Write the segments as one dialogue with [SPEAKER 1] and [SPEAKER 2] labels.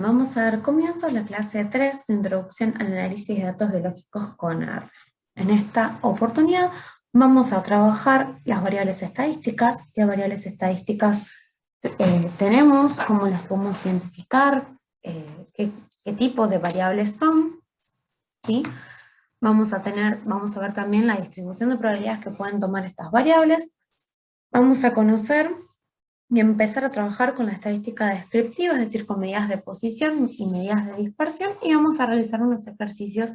[SPEAKER 1] vamos a dar comienzo a la clase 3 de Introducción al Análisis de Datos Biológicos con R. En esta oportunidad vamos a trabajar las variables estadísticas. ¿Qué variables estadísticas tenemos? ¿Cómo las podemos identificar? ¿Qué tipo de variables son? ¿Sí? Vamos a ver también la distribución de probabilidades que pueden tomar estas variables. Vamos a conocer y empezar a trabajar con la estadística descriptiva, es decir, con medidas de posición y medidas de dispersión, y vamos a realizar unos ejercicios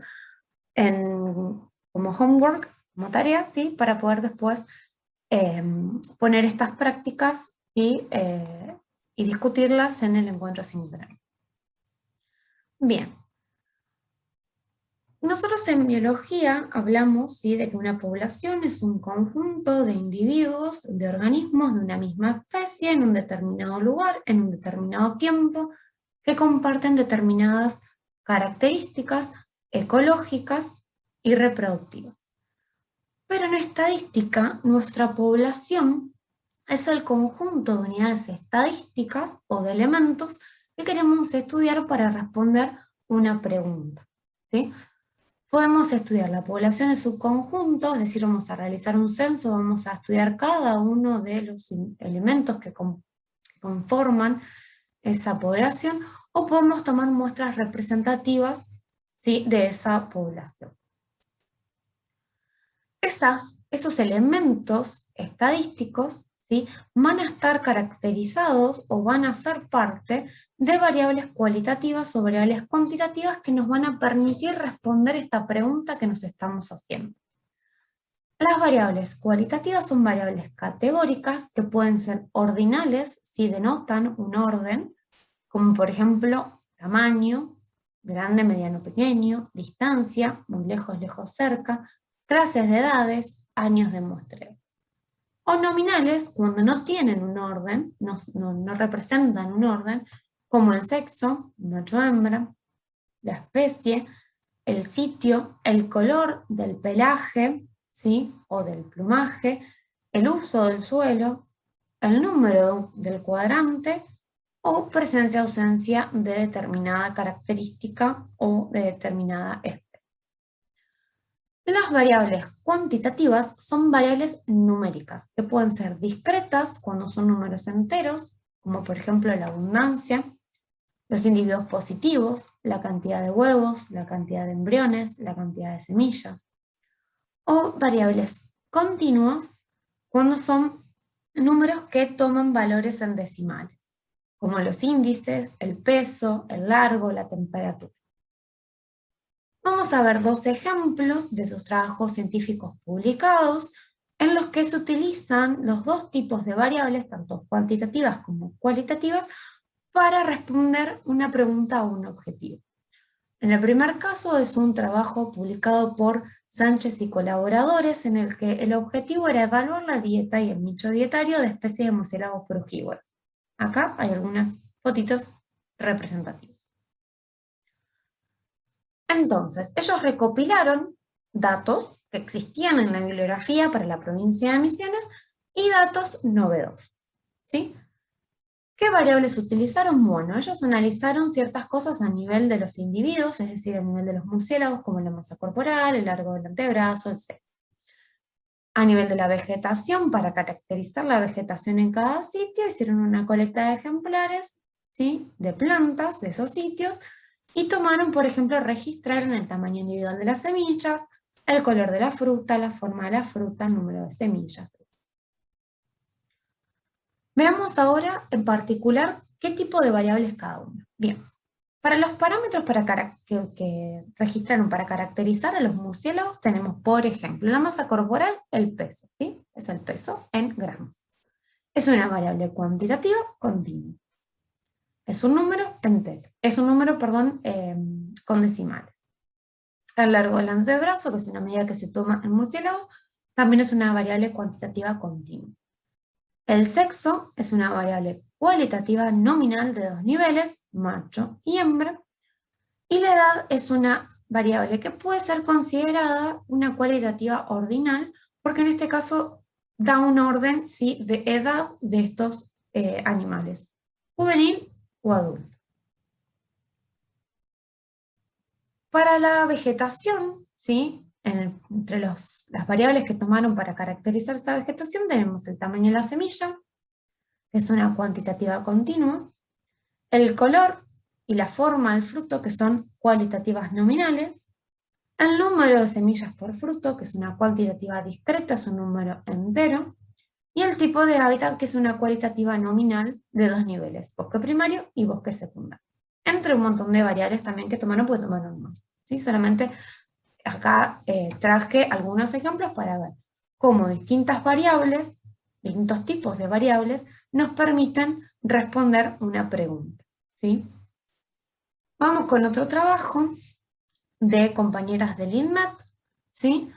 [SPEAKER 1] como homework, como tarea, ¿sí? Para poder después poner estas prácticas y discutirlas en el encuentro simultáneo. Bien. Nosotros en biología hablamos, ¿sí?, de que una población es un conjunto de individuos, de organismos de una misma especie, en un determinado lugar, en un determinado tiempo, que comparten determinadas características ecológicas y reproductivas. Pero en estadística, nuestra población es el conjunto de unidades estadísticas o de elementos que queremos estudiar para responder una pregunta, ¿sí? Podemos estudiar la población en subconjuntos, es decir, vamos a realizar un censo, vamos a estudiar cada uno de los elementos que conforman esa población, o podemos tomar muestras representativas, ¿sí?, de esa población. Esos elementos estadísticos, ¿sí?, van a estar caracterizados o van a ser parte de variables cualitativas o variables cuantitativas que nos van a permitir responder esta pregunta que nos estamos haciendo. Las variables cualitativas son variables categóricas que pueden ser ordinales si denotan un orden, como por ejemplo tamaño, grande, mediano, pequeño, distancia, muy lejos, lejos, cerca, clases de edades, años de muestreo. O nominales cuando no tienen un orden, no representan un orden, como el sexo, macho-hembra, la especie, el sitio, el color del pelaje, ¿sí?, o del plumaje, el uso del suelo, el número del cuadrante, o presencia-ausencia de determinada característica o de determinada especie. Las variables cuantitativas son variables numéricas, que pueden ser discretas cuando son números enteros, como por ejemplo la abundancia, los individuos positivos, la cantidad de huevos, la cantidad de embriones, la cantidad de semillas. O variables continuas cuando son números que toman valores en decimales, como los índices, el peso, el largo, la temperatura. Vamos a ver dos ejemplos de esos trabajos científicos publicados en los que se utilizan los dos tipos de variables, tanto cuantitativas como cualitativas, para responder una pregunta o un objetivo. En el primer caso es un trabajo publicado por Sánchez y colaboradores en el que el objetivo era evaluar la dieta y el nicho dietario de especies de murciélagos frugívoros. Acá hay algunas fotitos representativas. Entonces, ellos recopilaron datos que existían en la bibliografía para la provincia de Misiones y datos novedosos, ¿sí? ¿Qué variables utilizaron? Bueno, ellos analizaron ciertas cosas a nivel de los individuos, es decir, a nivel de los murciélagos, como la masa corporal, el largo del antebrazo, etc. A nivel de la vegetación, para caracterizar la vegetación en cada sitio, hicieron una colecta de ejemplares, ¿sí?, de plantas de esos sitios, y tomaron, por ejemplo, registraron el tamaño individual de las semillas, el color de la fruta, la forma de la fruta, el número de semillas. Veamos ahora en particular qué tipo de variables cada uno. Bien, para los parámetros que registraron para caracterizar a los murciélagos tenemos, por ejemplo, la masa corporal, el peso, ¿sí? Es el peso en gramos. Es una variable cuantitativa continua. Es un número entero. Es un número, perdón, con decimales. El largo del antebrazo, que es una medida que se toma en murciélagos, también es una variable cuantitativa continua. El sexo es una variable cualitativa nominal de dos niveles, macho y hembra, y la edad es una variable que puede ser considerada una cualitativa ordinal, porque en este caso da un orden, ¿sí?, de edad de estos animales, juvenil o adulto. Para la vegetación, ¿sí? Entre las variables que tomaron para caracterizar esa vegetación tenemos el tamaño de la semilla, que es una cuantitativa continua, el color y la forma del fruto, que son cualitativas nominales, el número de semillas por fruto, que es una cuantitativa discreta, es un número entero, y el tipo de hábitat, que es una cualitativa nominal de 2 niveles, bosque primario y bosque secundario. Entre un montón de variables también que tomaron, pues tomaron más. ¿Sí? Solamente acá traje algunos ejemplos para ver cómo distintas variables, distintos tipos de variables, nos permiten responder una pregunta. ¿Sí? Vamos con otro trabajo de compañeras del INMET, ¿sí?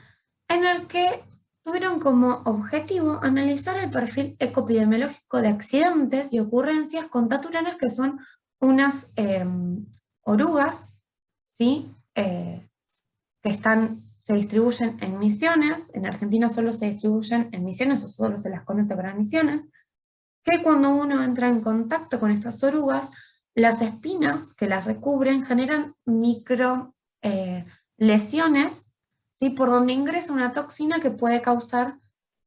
[SPEAKER 1] En el que tuvieron como objetivo analizar el perfil ecopidemiológico de accidentes y ocurrencias con taturanas, que son unas orugas, ¿sí? Que se distribuyen en Misiones. En Argentina solo se distribuyen en Misiones, o solo se las conoce para Misiones, que cuando uno entra en contacto con estas orugas, las espinas que las recubren generan micro lesiones, ¿sí? Por donde ingresa una toxina que puede causar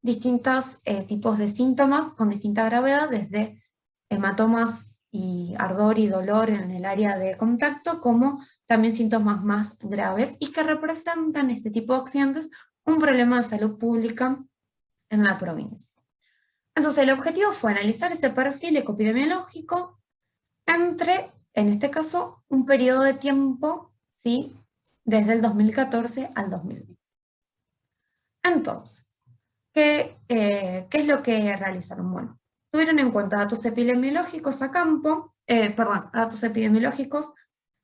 [SPEAKER 1] distintos tipos de síntomas con distinta gravedad, desde hematomas y ardor y dolor en el área de contacto, como también síntomas más graves, y que representan este tipo de accidentes un problema de salud pública en la provincia. Entonces el objetivo fue analizar ese perfil ecopidemiológico entre, en este caso, un periodo de tiempo, ¿sí? Desde el 2014 al 2020. Entonces, ¿qué es lo que realizaron? Bueno, tuvieron en cuenta datos epidemiológicos a campo, datos epidemiológicos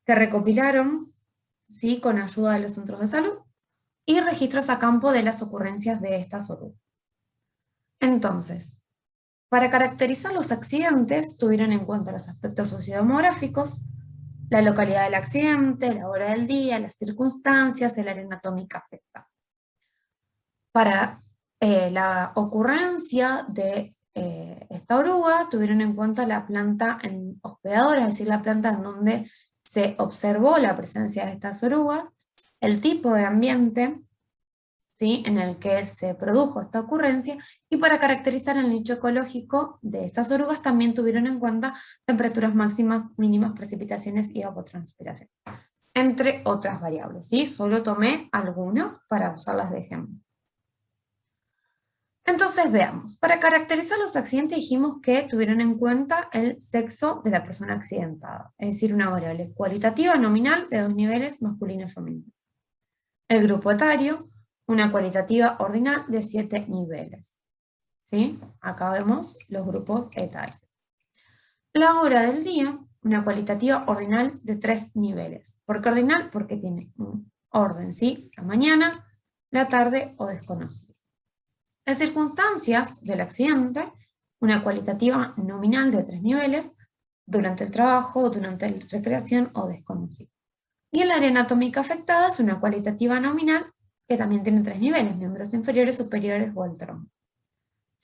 [SPEAKER 1] que recopilaron, ¿sí? Con ayuda de los centros de salud, y registros a campo de las ocurrencias de estas orugas. Entonces, para caracterizar los accidentes, tuvieron en cuenta los aspectos sociodemográficos, la localidad del accidente, la hora del día, las circunstancias, el área anatómica afectada. Para la ocurrencia de esta oruga, tuvieron en cuenta la planta hospedadora, es decir, la planta en donde se observó la presencia de estas orugas, el tipo de ambiente, ¿sí? En el que se produjo esta ocurrencia, y para caracterizar el nicho ecológico de estas orugas también tuvieron en cuenta temperaturas máximas, mínimas, precipitaciones y evapotranspiración, entre otras variables, ¿sí? Solo tomé algunas para usarlas de ejemplo. Entonces veamos, para caracterizar los accidentes dijimos que tuvieron en cuenta el sexo de la persona accidentada, es decir, una variable cualitativa nominal de 2 niveles, masculino y femenino. El grupo etario, una cualitativa ordinal de 7 niveles. ¿Sí? Acá vemos los grupos etarios. La hora del día, una cualitativa ordinal de 3 niveles. ¿Por qué ordinal? Porque tiene un orden, ¿sí? La mañana, la tarde o desconocido. Las circunstancias del accidente, una cualitativa nominal de 3 niveles, durante el trabajo, durante la recreación o desconocido. Y el área anatómica afectada es una cualitativa nominal que también tiene 3 niveles, miembros inferiores, superiores o el tronco.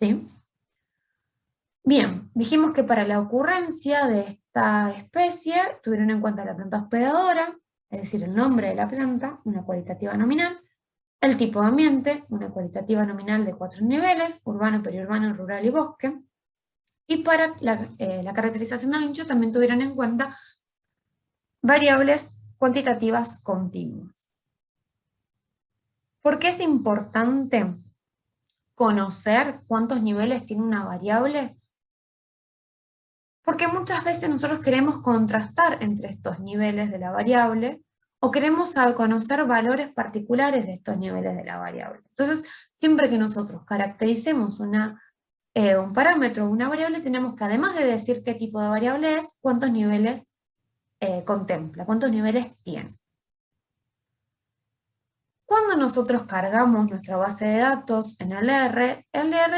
[SPEAKER 1] ¿Sí? Bien, dijimos que para la ocurrencia de esta especie tuvieron en cuenta la planta hospedadora, es decir, el nombre de la planta, una cualitativa nominal, el tipo de ambiente, una cualitativa nominal de 4 niveles, urbano, periurbano, rural y bosque. Y para la caracterización del nicho también tuvieron en cuenta variables cuantitativas continuas. ¿Por qué es importante conocer cuántos niveles tiene una variable? Porque muchas veces nosotros queremos contrastar entre estos niveles de la variable, o queremos conocer valores particulares de estos niveles de la variable. Entonces, siempre que nosotros caractericemos un parámetro o una variable, tenemos que, además de decir qué tipo de variable es, cuántos niveles contempla, cuántos niveles tiene. Cuando nosotros cargamos nuestra base de datos en el R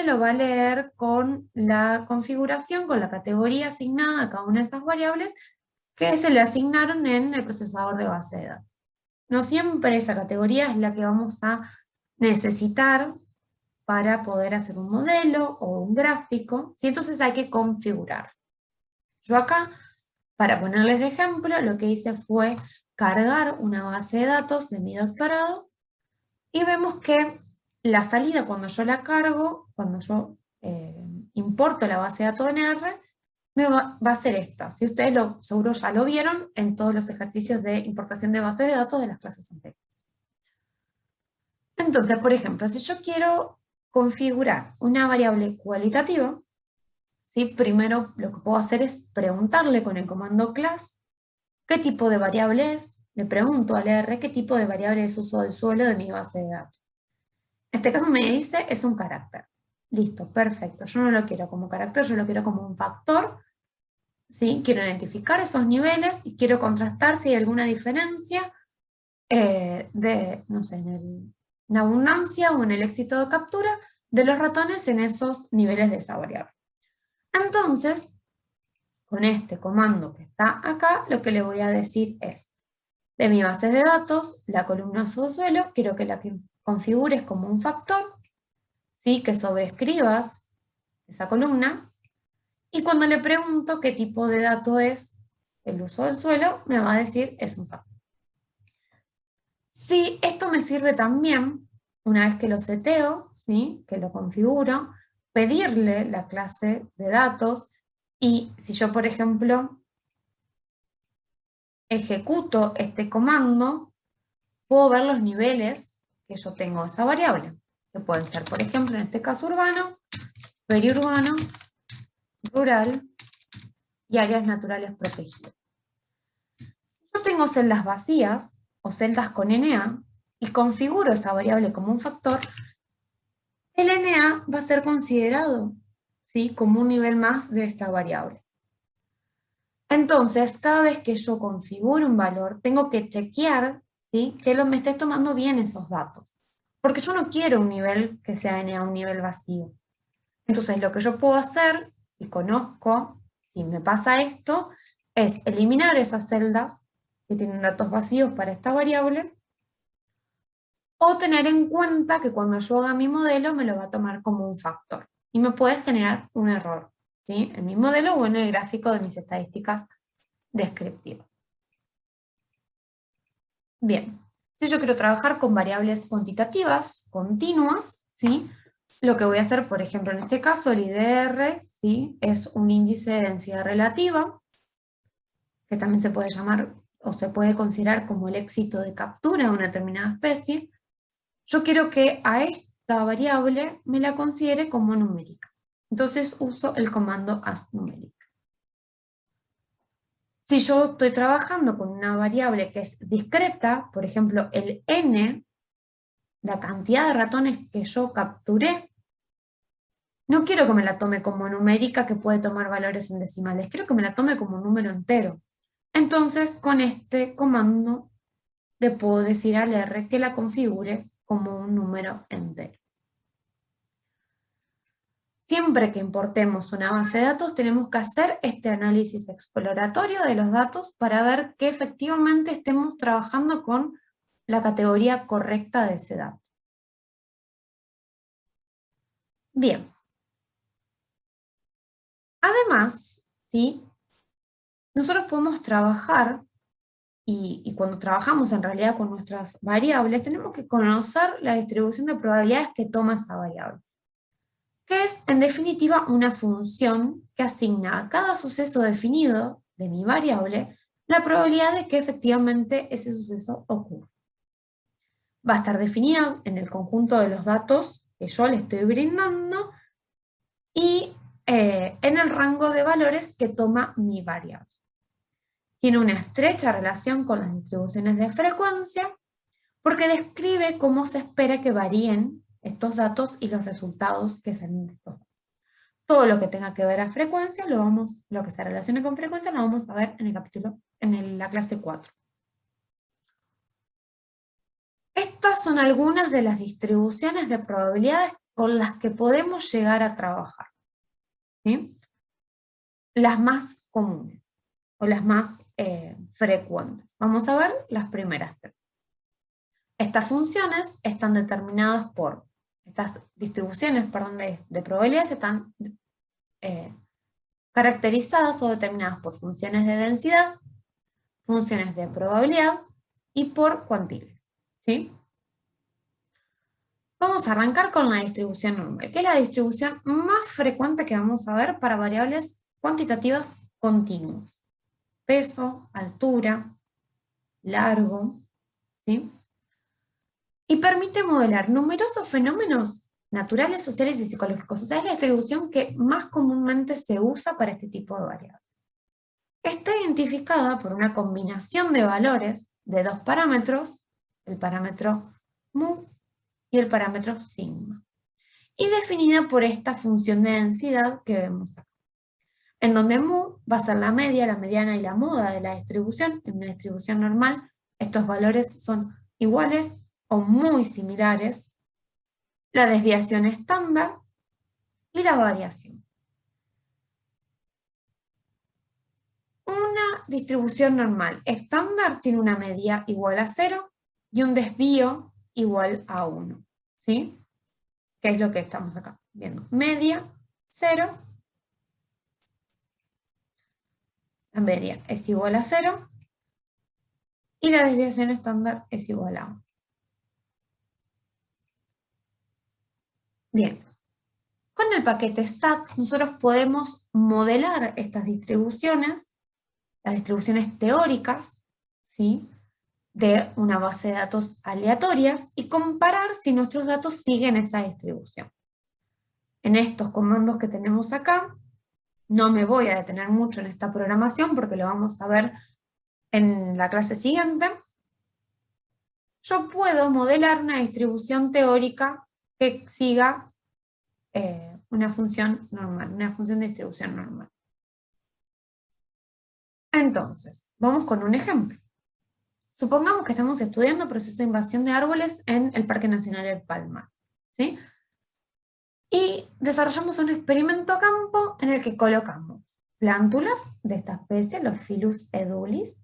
[SPEAKER 1] lo va a leer con la configuración, con la categoría asignada a cada una de esas variables que se le asignaron en el procesador de base de datos. No siempre esa categoría es la que vamos a necesitar para poder hacer un modelo o un gráfico, ¿sí? Entonces hay que configurar. Yo acá, para ponerles de ejemplo, lo que hice fue cargar una base de datos de mi doctorado y vemos que la salida cuando yo la cargo, cuando yo importo la base de datos en R, va a ser esta. Si ustedes seguro ya lo vieron en todos los ejercicios de importación de bases de datos de las clases anteriores. Entonces, por ejemplo, si yo quiero configurar una variable cualitativa, ¿sí? Primero lo que puedo hacer es preguntarle con el comando class qué tipo de variable es. Le pregunto al R qué tipo de variable es uso del suelo de mi base de datos. En este caso me dice es un carácter. Listo, perfecto. Yo no lo quiero como carácter, yo lo quiero como un factor. ¿Sí? Quiero identificar esos niveles y quiero contrastar si hay alguna diferencia no sé, en la abundancia o en el éxito de captura de los ratones en esos niveles de esa variable. Entonces, con este comando que está acá, lo que le voy a decir es, de mi base de datos, la columna subsuelo, quiero que la configures como un factor, ¿sí? Que sobrescribas esa columna, y cuando le pregunto qué tipo de dato es el uso del suelo, me va a decir es un factor. Sí, esto me sirve también, una vez que lo seteo, ¿sí? Que lo configuro, pedirle la clase de datos, y si yo, por ejemplo, ejecuto este comando, puedo ver los niveles que yo tengo de esa variable, que pueden ser, por ejemplo, en este caso urbano, periurbano, rural y áreas naturales protegidas. Yo tengo celdas vacías o celdas con NA y configuro esa variable como un factor, el NA va a ser considerado, ¿sí? Como un nivel más de esta variable. Entonces, cada vez que yo configuro un valor, tengo que chequear, ¿sí? Que me esté tomando bien esos datos. Porque yo no quiero un nivel que sea NA, un nivel vacío. Entonces, lo que yo puedo hacer, si conozco, si me pasa esto, es eliminar esas celdas que tienen datos vacíos para esta variable, o tener en cuenta que cuando yo haga mi modelo me lo va a tomar como un factor. Y me puede generar un error, ¿sí? En mi modelo o en el gráfico de mis estadísticas descriptivas. Bien, si yo quiero trabajar con variables cuantitativas, continuas, ¿sí? Lo que voy a hacer, por ejemplo, en este caso, el IDR, ¿sí? Es un índice de densidad relativa, que también se puede llamar o se puede considerar como el éxito de captura de una determinada especie. Yo quiero que a esta variable me la considere como numérica. Entonces uso el comando asNumeric. Si yo estoy trabajando con una variable que es discreta, por ejemplo, el n, la cantidad de ratones que yo capturé, no quiero que me la tome como numérica que puede tomar valores en decimales, quiero que me la tome como un número entero. Entonces, con este comando le puedo decir al R que la configure como un número entero. Siempre que importemos una base de datos, tenemos que hacer este análisis exploratorio de los datos para ver que efectivamente estemos trabajando con la categoría correcta de ese dato. Bien. Además, ¿sí? Nosotros podemos trabajar, y cuando trabajamos en realidad con nuestras variables, tenemos que conocer la distribución de probabilidades que toma esa variable, que es, en definitiva, una función que asigna a cada suceso definido de mi variable la probabilidad de que efectivamente ese suceso ocurra. Va a estar definida en el conjunto de los datos que yo le estoy brindando y en el rango de valores que toma mi variable. Tiene una estrecha relación con las distribuciones de frecuencia porque describe cómo se espera que varíen estos datos y los resultados que salen de estos datos. Todo lo que tenga que ver a frecuencia, lo que se relacione con frecuencia, lo vamos a ver en el capítulo, en la clase 4. Estas son algunas de las distribuciones de probabilidades con las que podemos llegar a trabajar, ¿sí? Las más comunes o las más frecuentes. Vamos a ver las primeras tres. Estas funciones están determinadas por, estas distribuciones, perdón, de probabilidades están caracterizadas o determinadas por funciones de densidad, funciones de probabilidad y por cuantiles, ¿sí? Vamos a arrancar con la distribución normal, que es la distribución más frecuente que vamos a ver para variables cuantitativas continuas. Peso, altura, largo, ¿sí? Y permite modelar numerosos fenómenos naturales, sociales y psicológicos. O sea, es la distribución que más comúnmente se usa para este tipo de variables. Está identificada por una combinación de valores de dos parámetros, el parámetro mu y el parámetro sigma, y definida por esta función de densidad que vemos acá, en donde mu va a ser la media, la mediana y la moda de la distribución. En una distribución normal, estos valores son iguales o muy similares, la desviación estándar y la variación. Una distribución normal estándar tiene una media igual a 0 y un desvío igual a 1, ¿sí? Que es lo que estamos acá viendo. Media, 0. La media es igual a 0 y la desviación estándar es igual a 1. Bien, con el paquete stats nosotros podemos modelar estas distribuciones, las distribuciones teóricas, ¿sí?, de una base de datos aleatorias y comparar si nuestros datos siguen esa distribución. En estos comandos que tenemos acá, no me voy a detener mucho en esta programación porque lo vamos a ver en la clase siguiente. Yo puedo modelar una distribución teórica que siga una función normal, una función de distribución normal. Entonces, vamos con un ejemplo. Supongamos que estamos estudiando proceso de invasión de árboles en el Parque Nacional del Palmar, ¿sí? Y desarrollamos un experimento a campo en el que colocamos plántulas de esta especie, los Phylus edulis,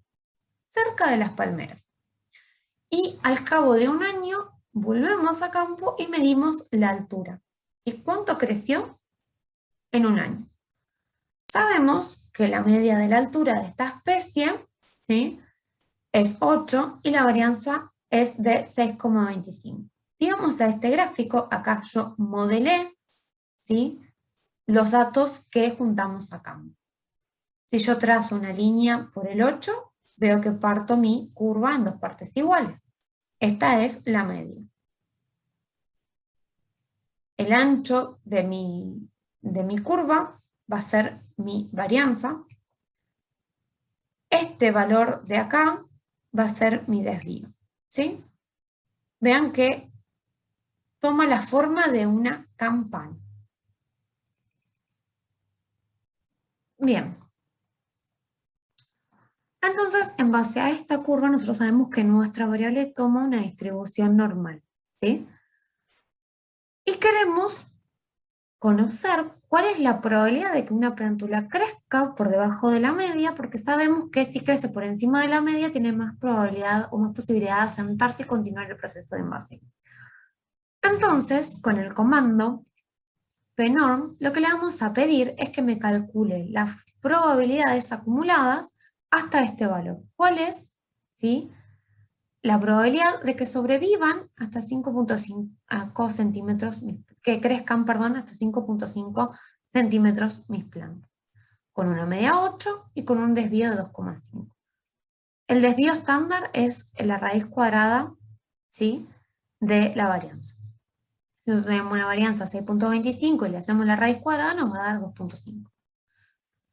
[SPEAKER 1] cerca de las palmeras. Y al cabo de un año volvemos a campo y medimos la altura. ¿Y cuánto creció en un año? Sabemos que la media de la altura de esta especie, ¿sí?, es 8 y la varianza es de 6,25. Si vamos a este gráfico, acá yo modelé, ¿sí?, los datos que juntamos acá. Si yo trazo una línea por el 8, veo que parto mi curva en dos partes iguales. Esta es la media. El ancho de mi curva va a ser mi varianza. Este valor de acá va a ser mi desvío, ¿sí? Vean que toma la forma de una campana. Bien. Entonces, en base a esta curva, nosotros sabemos que nuestra variable toma una distribución normal, ¿sí? Y queremos conocer cuál es la probabilidad de que una plántula crezca por debajo de la media, porque sabemos que si crece por encima de la media tiene más probabilidad o más posibilidad de asentarse y continuar el proceso de invasión. Entonces, con el comando pnorm, lo que le vamos a pedir es que me calcule las probabilidades acumuladas hasta este valor. ¿Cuál es? ¿Sí? La probabilidad de que sobrevivan hasta 5,5 centímetros, que crezcan, perdón, hasta 5,5 centímetros mis plantas, con una media 8 y con un desvío de 2,5. El desvío estándar es la raíz cuadrada, ¿sí?, de la varianza. Si nosotros tenemos una varianza 6,25 y le hacemos la raíz cuadrada, nos va a dar 2,5.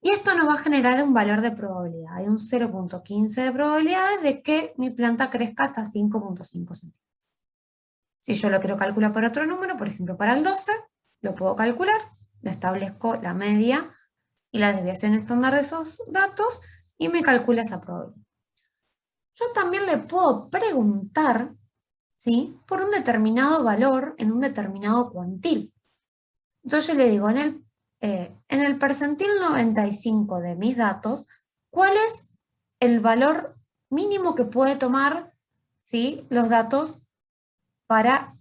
[SPEAKER 1] Y esto nos va a generar un valor de probabilidad. Hay un 0,15 de probabilidades de que mi planta crezca hasta 5,5 centímetros. Si yo lo quiero calcular para otro número, por ejemplo para el 12, lo puedo calcular, le establezco la media y la desviación estándar de esos datos y me calcula esa probabilidad. Yo también le puedo preguntar, ¿sí?, por un determinado valor en un determinado cuantil. Entonces yo le digo, en el percentil 95 de mis datos, ¿cuál es el valor mínimo que puede tomar, ¿sí?, los datos para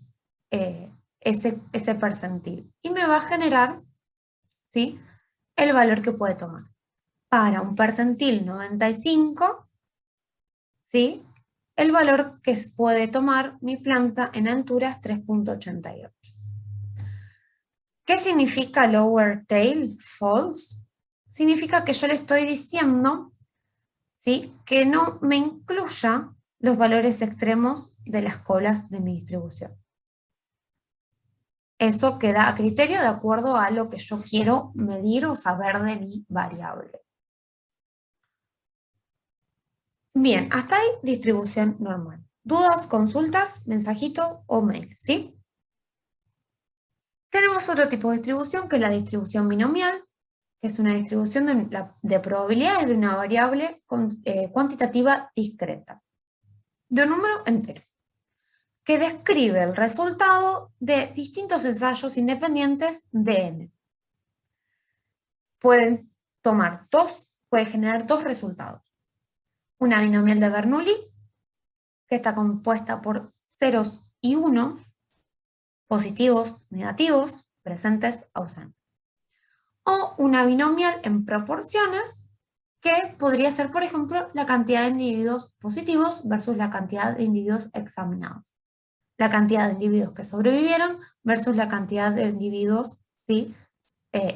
[SPEAKER 1] ese percentil? Y me va a generar, ¿sí?, el valor que puede tomar. Para un percentil 95, ¿sí?, el valor que puede tomar mi planta en altura es 3.88. ¿Qué significa lower tail false? Significa que yo le estoy diciendo, ¿sí?, que no me incluya los valores extremos de las colas de mi distribución. Eso queda a criterio de acuerdo a lo que yo quiero medir o saber de mi variable. Bien, hasta ahí distribución normal. ¿Dudas, consultas, mensajito o mail? ¿Sí? Tenemos otro tipo de distribución que es la distribución binomial, que es una distribución de probabilidades de una variable cuantitativa discreta, de un número entero, que describe el resultado de distintos ensayos independientes de n. Puede generar dos resultados. Una binomial de Bernoulli, que está compuesta por ceros y unos, positivos, negativos, presentes, ausentes. O una binomial en proporciones, que podría ser, por ejemplo, la cantidad de individuos positivos versus la cantidad de individuos examinados. La cantidad de individuos que sobrevivieron versus la cantidad de individuos, ¿sí?,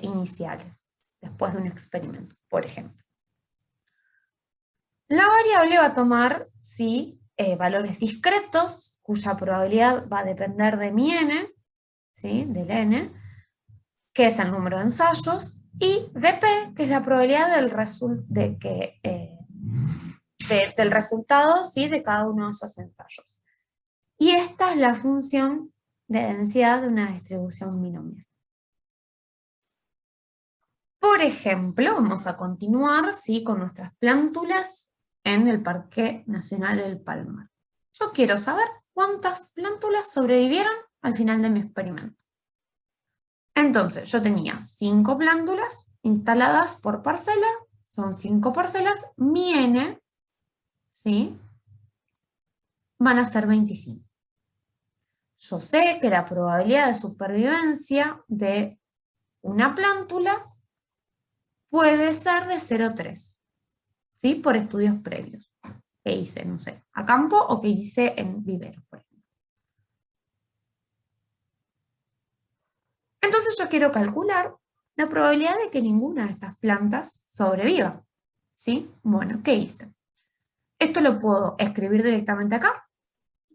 [SPEAKER 1] iniciales, después de un experimento, por ejemplo. La variable va a tomar, ¿sí?, valores discretos, cuya probabilidad va a depender de mi n, ¿sí?, del n, que es el número de ensayos, y de p, que es la probabilidad del resultado, ¿sí?, de cada uno de esos ensayos. Y esta es la función de densidad de una distribución binomial. Por ejemplo, vamos a continuar, ¿sí?, con nuestras plántulas en el Parque Nacional del Palmar. Yo quiero saber cuántas plántulas sobrevivieron al final de mi experimento. Entonces, yo tenía 5 plántulas instaladas por parcela, son 5 parcelas, mi n, ¿sí?, van a ser 25. Yo sé que la probabilidad de supervivencia de una plántula puede ser de 0,3, ¿sí?, por estudios previos que hice, no sé, a campo o que hice en viveros, por ejemplo. Entonces yo quiero calcular la probabilidad de que ninguna de estas plantas sobreviva, ¿sí? Bueno, ¿qué hice? Esto lo puedo escribir directamente acá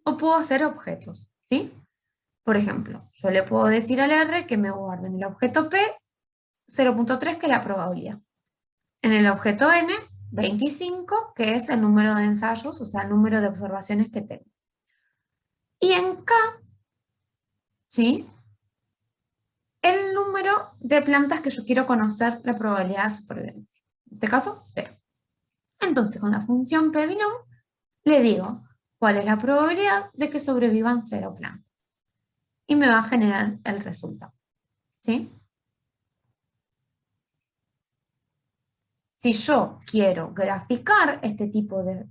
[SPEAKER 1] o puedo hacer objetos, ¿sí? Por ejemplo, yo le puedo decir al R que me guarde en el objeto P 0,3, que es la probabilidad. En el objeto N, 25, que es el número de ensayos, o sea, el número de observaciones que tengo. Y en K, ¿sí?, el número de plantas que yo quiero conocer la probabilidad de supervivencia. En este caso, 0. Entonces, con la función pbinom, le digo cuál es la probabilidad de que sobrevivan 0 plantas. Y me va a generar el resultado, ¿sí? Si yo quiero graficar este tipo de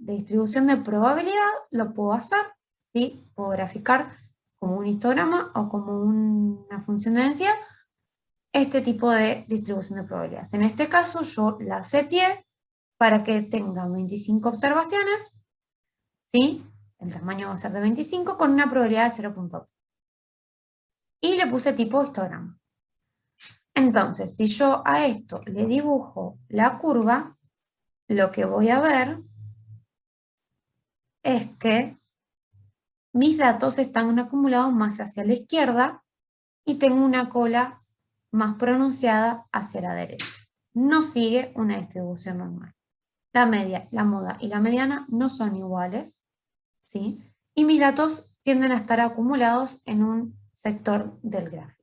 [SPEAKER 1] distribución de probabilidad, lo puedo hacer, ¿sí? Puedo graficar como un histograma o como una función de densidad este tipo de distribución de probabilidades. En este caso yo la seteé para que tenga 25 observaciones, ¿sí? El tamaño va a ser de 25 con una probabilidad de 0,8. Y le puse tipo histograma. Entonces, si yo a esto le dibujo la curva, lo que voy a ver es que mis datos están acumulados más hacia la izquierda y tengo una cola más pronunciada hacia la derecha. No sigue una distribución normal. La media, la moda y la mediana no son iguales, ¿sí? Y mis datos tienden a estar acumulados en un sector del gráfico.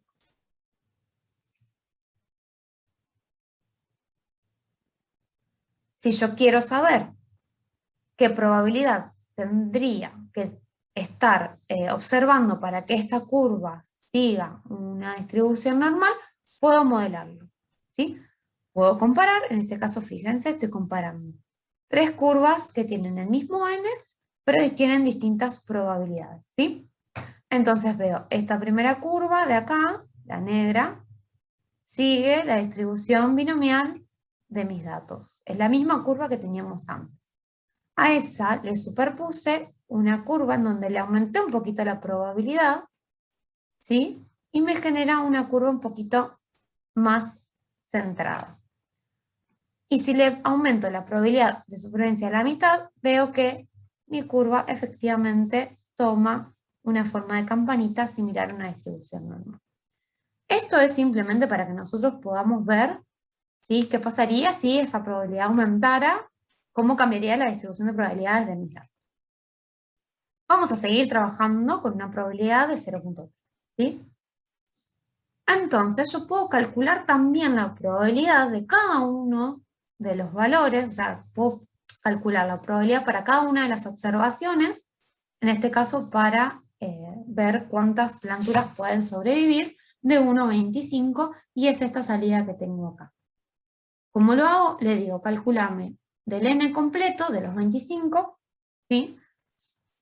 [SPEAKER 1] Si yo quiero saber qué probabilidad tendría que estar observando para que esta curva siga una distribución normal, puedo modelarlo, ¿sí? Puedo comparar, en este caso, fíjense, estoy comparando 3 curvas que tienen el mismo n, pero tienen distintas probabilidades, ¿sí? Entonces veo esta primera curva de acá, la negra, sigue la distribución binomial de mis datos. Es la misma curva que teníamos antes. A esa le superpuse una curva en donde le aumenté un poquito la probabilidad, ¿sí? Y me genera una curva un poquito más centrada. Y si le aumento la probabilidad de supervivencia a la mitad, veo que mi curva efectivamente toma una forma de campanita similar a una distribución normal. Esto es simplemente para que nosotros podamos ver, ¿sí?, qué pasaría si esa probabilidad aumentara, cómo cambiaría la distribución de probabilidades de mis datos. Vamos a seguir trabajando con una probabilidad de 0.3, ¿sí? Entonces yo puedo calcular también la probabilidad de cada uno de los valores, o sea, puedo calcular la probabilidad para cada una de las observaciones, en este caso para ver cuántas planturas pueden sobrevivir de 1 a 25, y es esta salida que tengo acá. ¿Cómo lo hago? Le digo, calculame del n completo, de los 25, ¿sí?,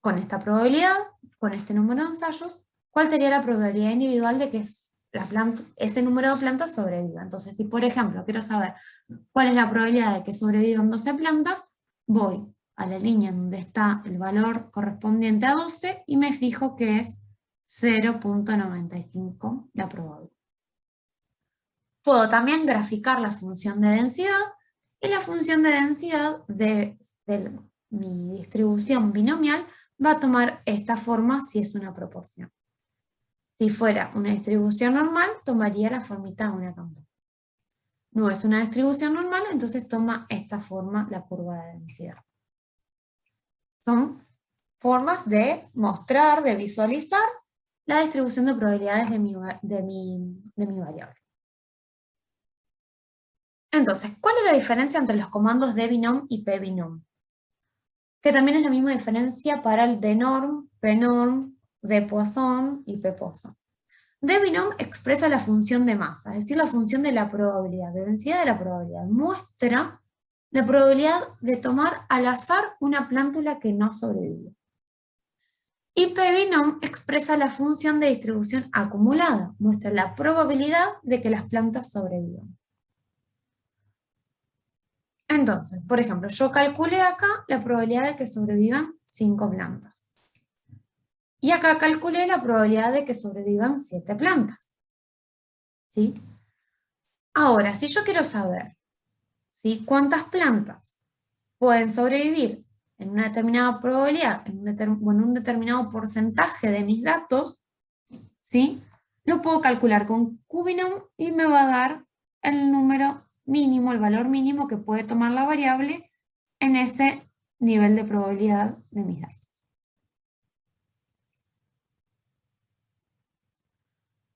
[SPEAKER 1] con esta probabilidad, con este número de ensayos, ¿cuál sería la probabilidad individual de que ese número de plantas sobreviva? Entonces, si por ejemplo quiero saber cuál es la probabilidad de que sobrevivan 12 plantas, voy a la línea donde está el valor correspondiente a 12 y me fijo que es 0.95 la probabilidad. Puedo también graficar la función de densidad, y la función de densidad de mi distribución binomial va a tomar esta forma si es una proporción. Si fuera una distribución normal, tomaría la formita de una campana. No es una distribución normal, entonces toma esta forma, la curva de densidad. Son formas de mostrar, de visualizar la distribución de probabilidades de mi variable. Entonces, ¿cuál es la diferencia entre los comandos debinom y pbinom? Que también es la misma diferencia para el denorm, pnorm, dpoisson y ppoisson. Debinom expresa la función de masa, es decir, la función de la probabilidad, de densidad de la probabilidad. Muestra la probabilidad de tomar al azar una plántula que no sobrevive. Y pbinom expresa la función de distribución acumulada, muestra la probabilidad de que las plantas sobrevivan. Entonces, por ejemplo, yo calculé acá la probabilidad de que sobrevivan 5 plantas. Y acá calculé la probabilidad de que sobrevivan 7 plantas. ¿Sí? Ahora, si yo quiero saber, ¿sí?, cuántas plantas pueden sobrevivir en una determinada probabilidad, en un determinado porcentaje de mis datos, ¿sí?, lo puedo calcular con qbinom y me va a dar el número mínimo, el valor mínimo que puede tomar la variable en ese nivel de probabilidad de mis datos.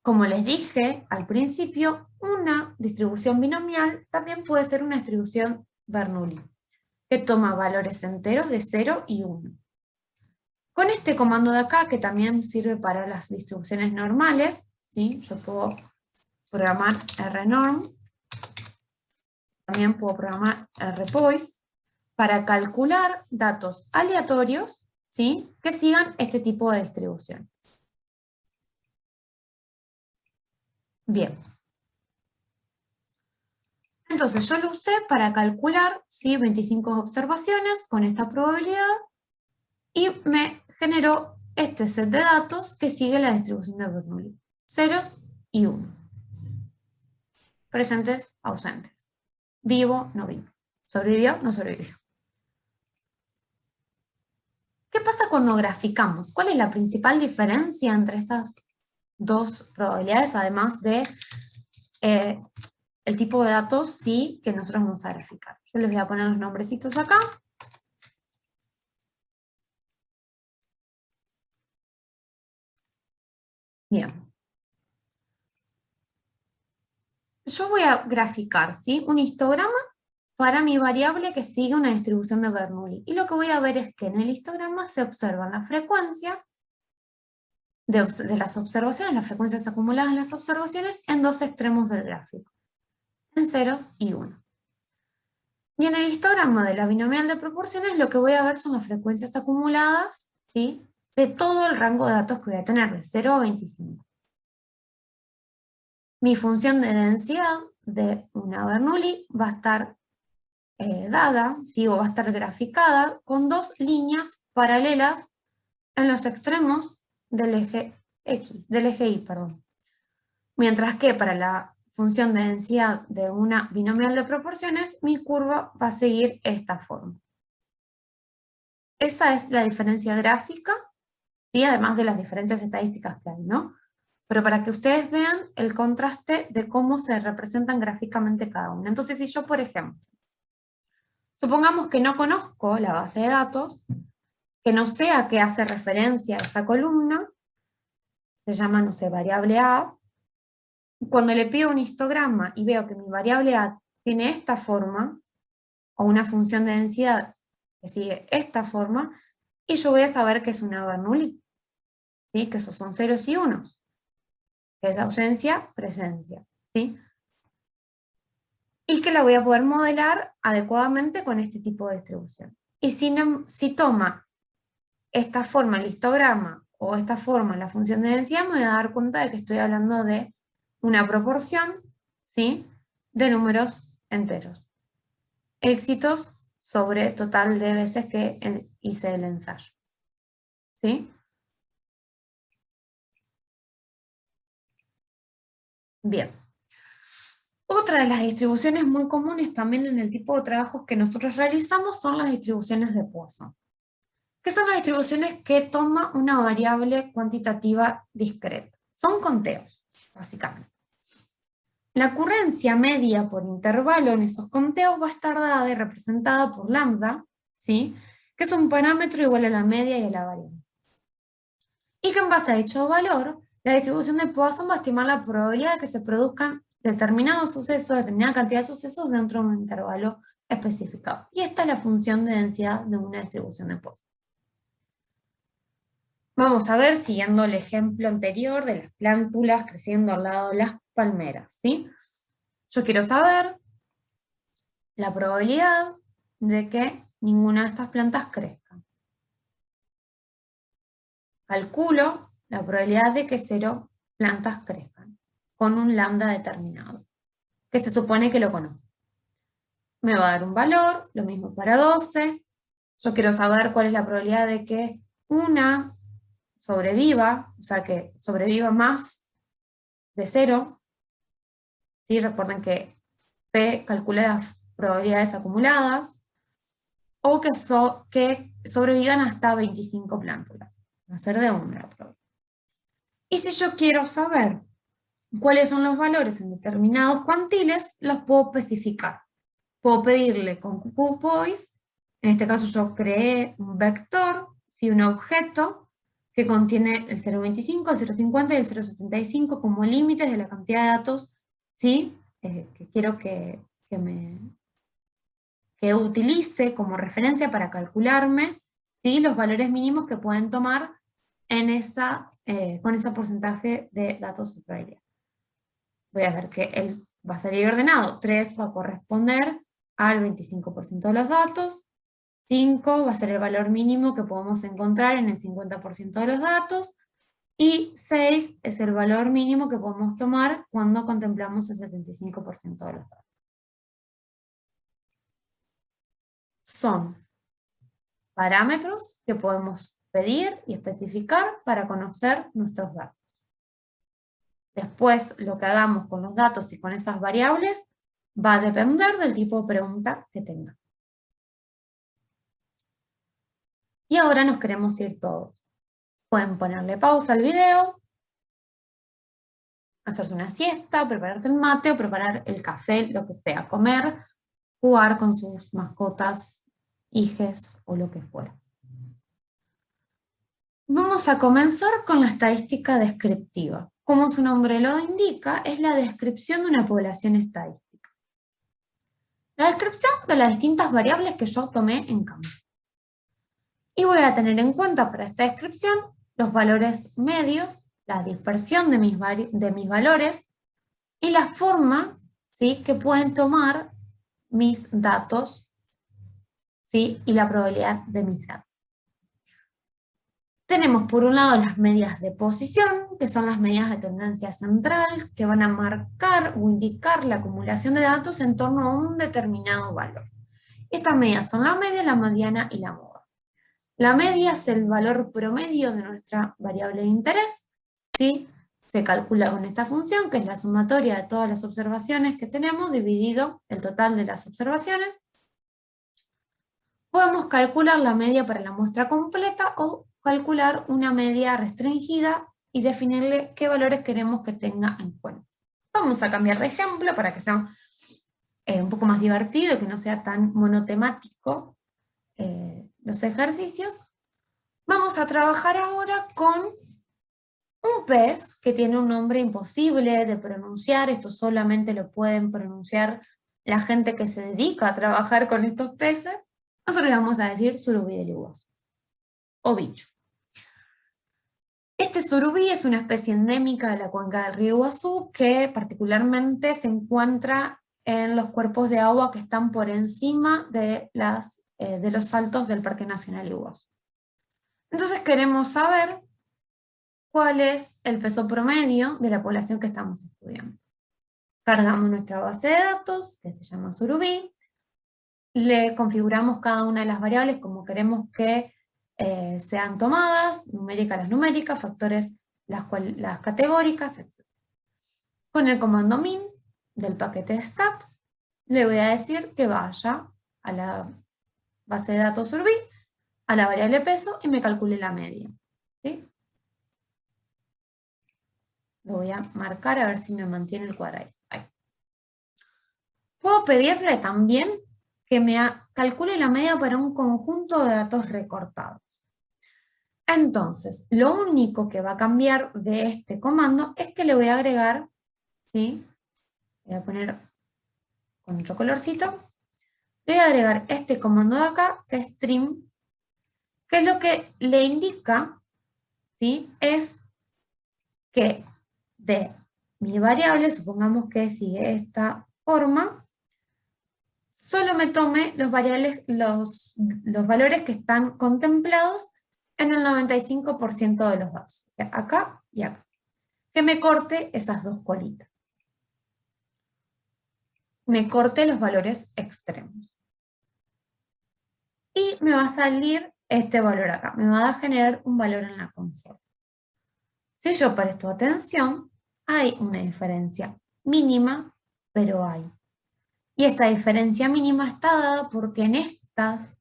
[SPEAKER 1] Como les dije al principio, una distribución binomial también puede ser una distribución Bernoulli, que toma valores enteros de 0 y 1. Con este comando de acá, que también sirve para las distribuciones normales, ¿sí?, yo puedo programar rnorm, también puedo programar rpoise, para calcular datos aleatorios, ¿sí?, que sigan este tipo de distribución. Bien. Entonces yo lo usé para calcular, ¿sí?, 25 observaciones con esta probabilidad, y me generó este set de datos que sigue la distribución de Bernoulli. Ceros y 1. Presentes, ausentes. Vivo, no vivo. Sobrevivió, no sobrevivió. ¿Qué pasa cuando graficamos? ¿Cuál es la principal diferencia entre estas dos probabilidades, además de el tipo de datos, sí, que nosotros vamos a graficar? Yo les voy a poner los nombrecitos acá. Bien. Yo voy a graficar, ¿sí?, un histograma para mi variable que sigue una distribución de Bernoulli. Y lo que voy a ver es que en el histograma se observan las frecuencias de las observaciones, las frecuencias acumuladas en las observaciones, en dos extremos del gráfico, en ceros y 1. Y en el histograma de la binomial de proporciones lo que voy a ver son las frecuencias acumuladas, ¿sí?, de todo el rango de datos que voy a tener, de 0 a 25. Mi función de densidad de una Bernoulli va a estar dada, ¿sí? O va a estar graficada con dos líneas paralelas en los extremos del eje X, del eje Y, perdón. Mientras que para la función de densidad de una binomial de proporciones, mi curva va a seguir esta forma. Esa es la diferencia gráfica, y además de las diferencias estadísticas que hay, ¿no? Pero para que ustedes vean el contraste de cómo se representan gráficamente cada una. Entonces, si yo, por ejemplo, supongamos que no conozco la base de datos, que no sé a qué hace referencia esa columna, se llama, no sé, variable A. Cuando le pido un histograma y veo que mi variable A tiene esta forma, o una función de densidad que sigue esta forma, y yo voy a saber que es una Bernoulli, ¿sí? Que esos son ceros y unos, que es ausencia, presencia, ¿sí? Y que la voy a poder modelar adecuadamente con este tipo de distribución. Y si toma esta forma el histograma o esta forma la función de densidad, me voy a dar cuenta de que estoy hablando de una proporción, ¿sí? De números enteros. Éxitos sobre total de veces que hice el ensayo. ¿Sí? Bien. Otra de las distribuciones muy comunes también en el tipo de trabajos que nosotros realizamos son las distribuciones de Poisson. ¿Qué son las distribuciones que toma una variable cuantitativa discreta? Son conteos, básicamente. La ocurrencia media por intervalo en esos conteos va a estar dada y representada por lambda, ¿sí? Que es un parámetro igual a la media y a la varianza. Y que en base a dicho valor, la distribución de Poisson va a estimar la probabilidad de que se produzcan determinados sucesos, determinada cantidad de sucesos dentro de un intervalo especificado. Y esta es la función de densidad de una distribución de Poisson. Vamos a ver, siguiendo el ejemplo anterior de las plántulas creciendo al lado de las palmeras, ¿sí? Yo quiero saber la probabilidad de que ninguna de estas plantas crezca. Calculo la probabilidad de que 0 plantas crezcan con un lambda determinado, que se supone que lo conozco. Me va a dar un valor, lo mismo para 12. Yo quiero saber cuál es la probabilidad de que una sobreviva, o sea, que sobreviva más de 0. ¿Sí? Recuerden que P calcula las probabilidades acumuladas, o que sobrevivan hasta 25 plántulas. Va a ser de 1 la probabilidad. Y si yo quiero saber cuáles son los valores en determinados cuantiles, los puedo especificar. Puedo pedirle con QPoise, en este caso yo creé un vector, ¿sí? Un objeto que contiene el 0.25, el 0.50 y el 0.75 como límites de la cantidad de datos, ¿sí? Que quiero que utilice como referencia para calcularme, ¿sí? Los valores mínimos que pueden tomar en con ese porcentaje de datos de probabilidad. Voy a ver que él va a salir ordenado. 3 va a corresponder al 25% de los datos. 5 va a ser el valor mínimo que podemos encontrar en el 50% de los datos. Y 6 es el valor mínimo que podemos tomar cuando contemplamos el 75% de los datos. Son parámetros que podemos pedir y especificar para conocer nuestros datos. Después, lo que hagamos con los datos y con esas variables va a depender del tipo de pregunta que tenga. Y ahora nos queremos ir todos. Pueden ponerle pausa al video, hacerse una siesta, prepararse el mate o preparar el café, lo que sea, comer, jugar con sus mascotas, hijes o lo que fuera. Vamos a comenzar con la estadística descriptiva. Como su nombre lo indica, es la descripción de una población estadística. La descripción de las distintas variables que yo tomé en campo. Y voy a tener en cuenta para esta descripción los valores medios, la dispersión de mis valores y la forma, ¿sí?, que pueden tomar mis datos, ¿sí?, y la probabilidad de mis datos. Tenemos por un lado las medias de posición, que son las medidas de tendencia central, que van a marcar o indicar la acumulación de datos en torno a un determinado valor. Estas medidas son la media, la mediana y la moda. La media es el valor promedio de nuestra variable de interés, ¿sí? Se calcula con esta función, que es la sumatoria de todas las observaciones que tenemos, dividido el total de las observaciones. Podemos calcular la media para la muestra completa o calcular una media restringida y definirle qué valores queremos que tenga en cuenta. Vamos a cambiar de ejemplo para que sea un poco más divertido, que no sea tan monotemático los ejercicios. Vamos a trabajar ahora con un pez que tiene un nombre imposible de pronunciar. Esto solamente lo pueden pronunciar la gente que se dedica a trabajar con estos peces. Nosotros le vamos a decir surubí del Iguazú, o bicho. Este surubí es una especie endémica de la cuenca del río Iguazú que particularmente se encuentra en los cuerpos de agua que están por encima de los saltos del Parque Nacional Iguazú. Entonces queremos saber cuál es el peso promedio de la población que estamos estudiando. Cargamos nuestra base de datos, que se llama surubí, le configuramos cada una de las variables como queremos que sean tomadas, numéricas las numéricas, factores las categóricas, etc. Con el comando min del paquete stat, le voy a decir que vaya a la base de datos surubí, a la variable peso y me calcule la media. ¿Sí? Lo voy a marcar a ver si me mantiene el cuadradito. Ahí. Puedo pedirle también que me calcule la media para un conjunto de datos recortados. Entonces, lo único que va a cambiar de este comando es que le voy a agregar, ¿sí? Voy a poner con otro colorcito, le voy a agregar este comando de acá, que es trim, que es lo que le indica, ¿sí? Es que de mi variable, supongamos que sigue esta forma, solo me tome los valores que están contemplados en el 95% de los datos, o sea, acá y acá. Que me corte esas dos colitas. Me corte los valores extremos. Y me va a salir este valor acá, me va a generar un valor en la consola. Si yo presto atención, hay una diferencia mínima, pero hay. Y esta diferencia mínima está dada porque en estas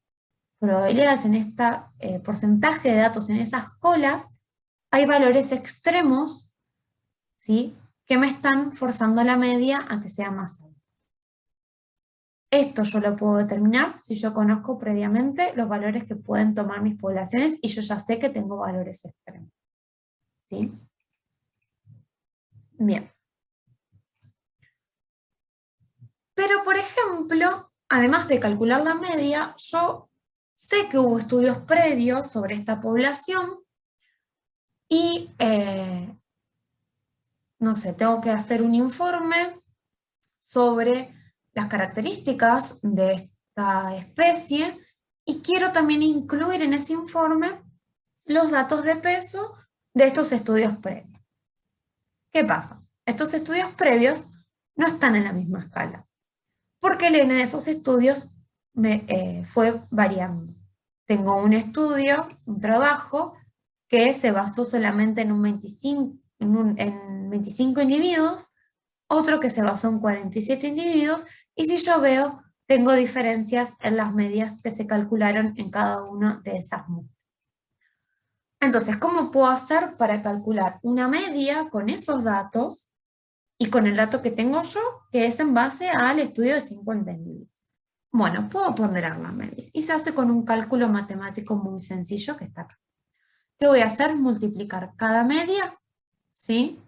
[SPEAKER 1] probabilidades, en este porcentaje de datos, en esas colas, hay valores extremos, ¿sí?, que me están forzando la media a que sea más alta. Esto yo lo puedo determinar si yo conozco previamente los valores que pueden tomar mis poblaciones y yo ya sé que tengo valores extremos. ¿Sí? Bien. Pero, por ejemplo, además de calcular la media, yo sé que hubo estudios previos sobre esta población y, no sé, tengo que hacer un informe sobre las características de esta especie y quiero también incluir en ese informe los datos de peso de estos estudios previos. ¿Qué pasa? Estos estudios previos no están en la misma escala, porque el N de esos estudios fue variando. Tengo un estudio, un trabajo, que se basó solamente en 25 individuos, otro que se basó en 47 individuos, y si yo veo, tengo diferencias en las medias que se calcularon en cada una de esas muestras. Entonces, ¿cómo puedo hacer para calcular una media con esos datos y con el dato que tengo yo, que es en base al estudio de 50 individuos? Bueno, puedo ponderar la media, y se hace con un cálculo matemático muy sencillo que está acá. ¿Qué voy a hacer? Multiplicar cada media, ¿sí?,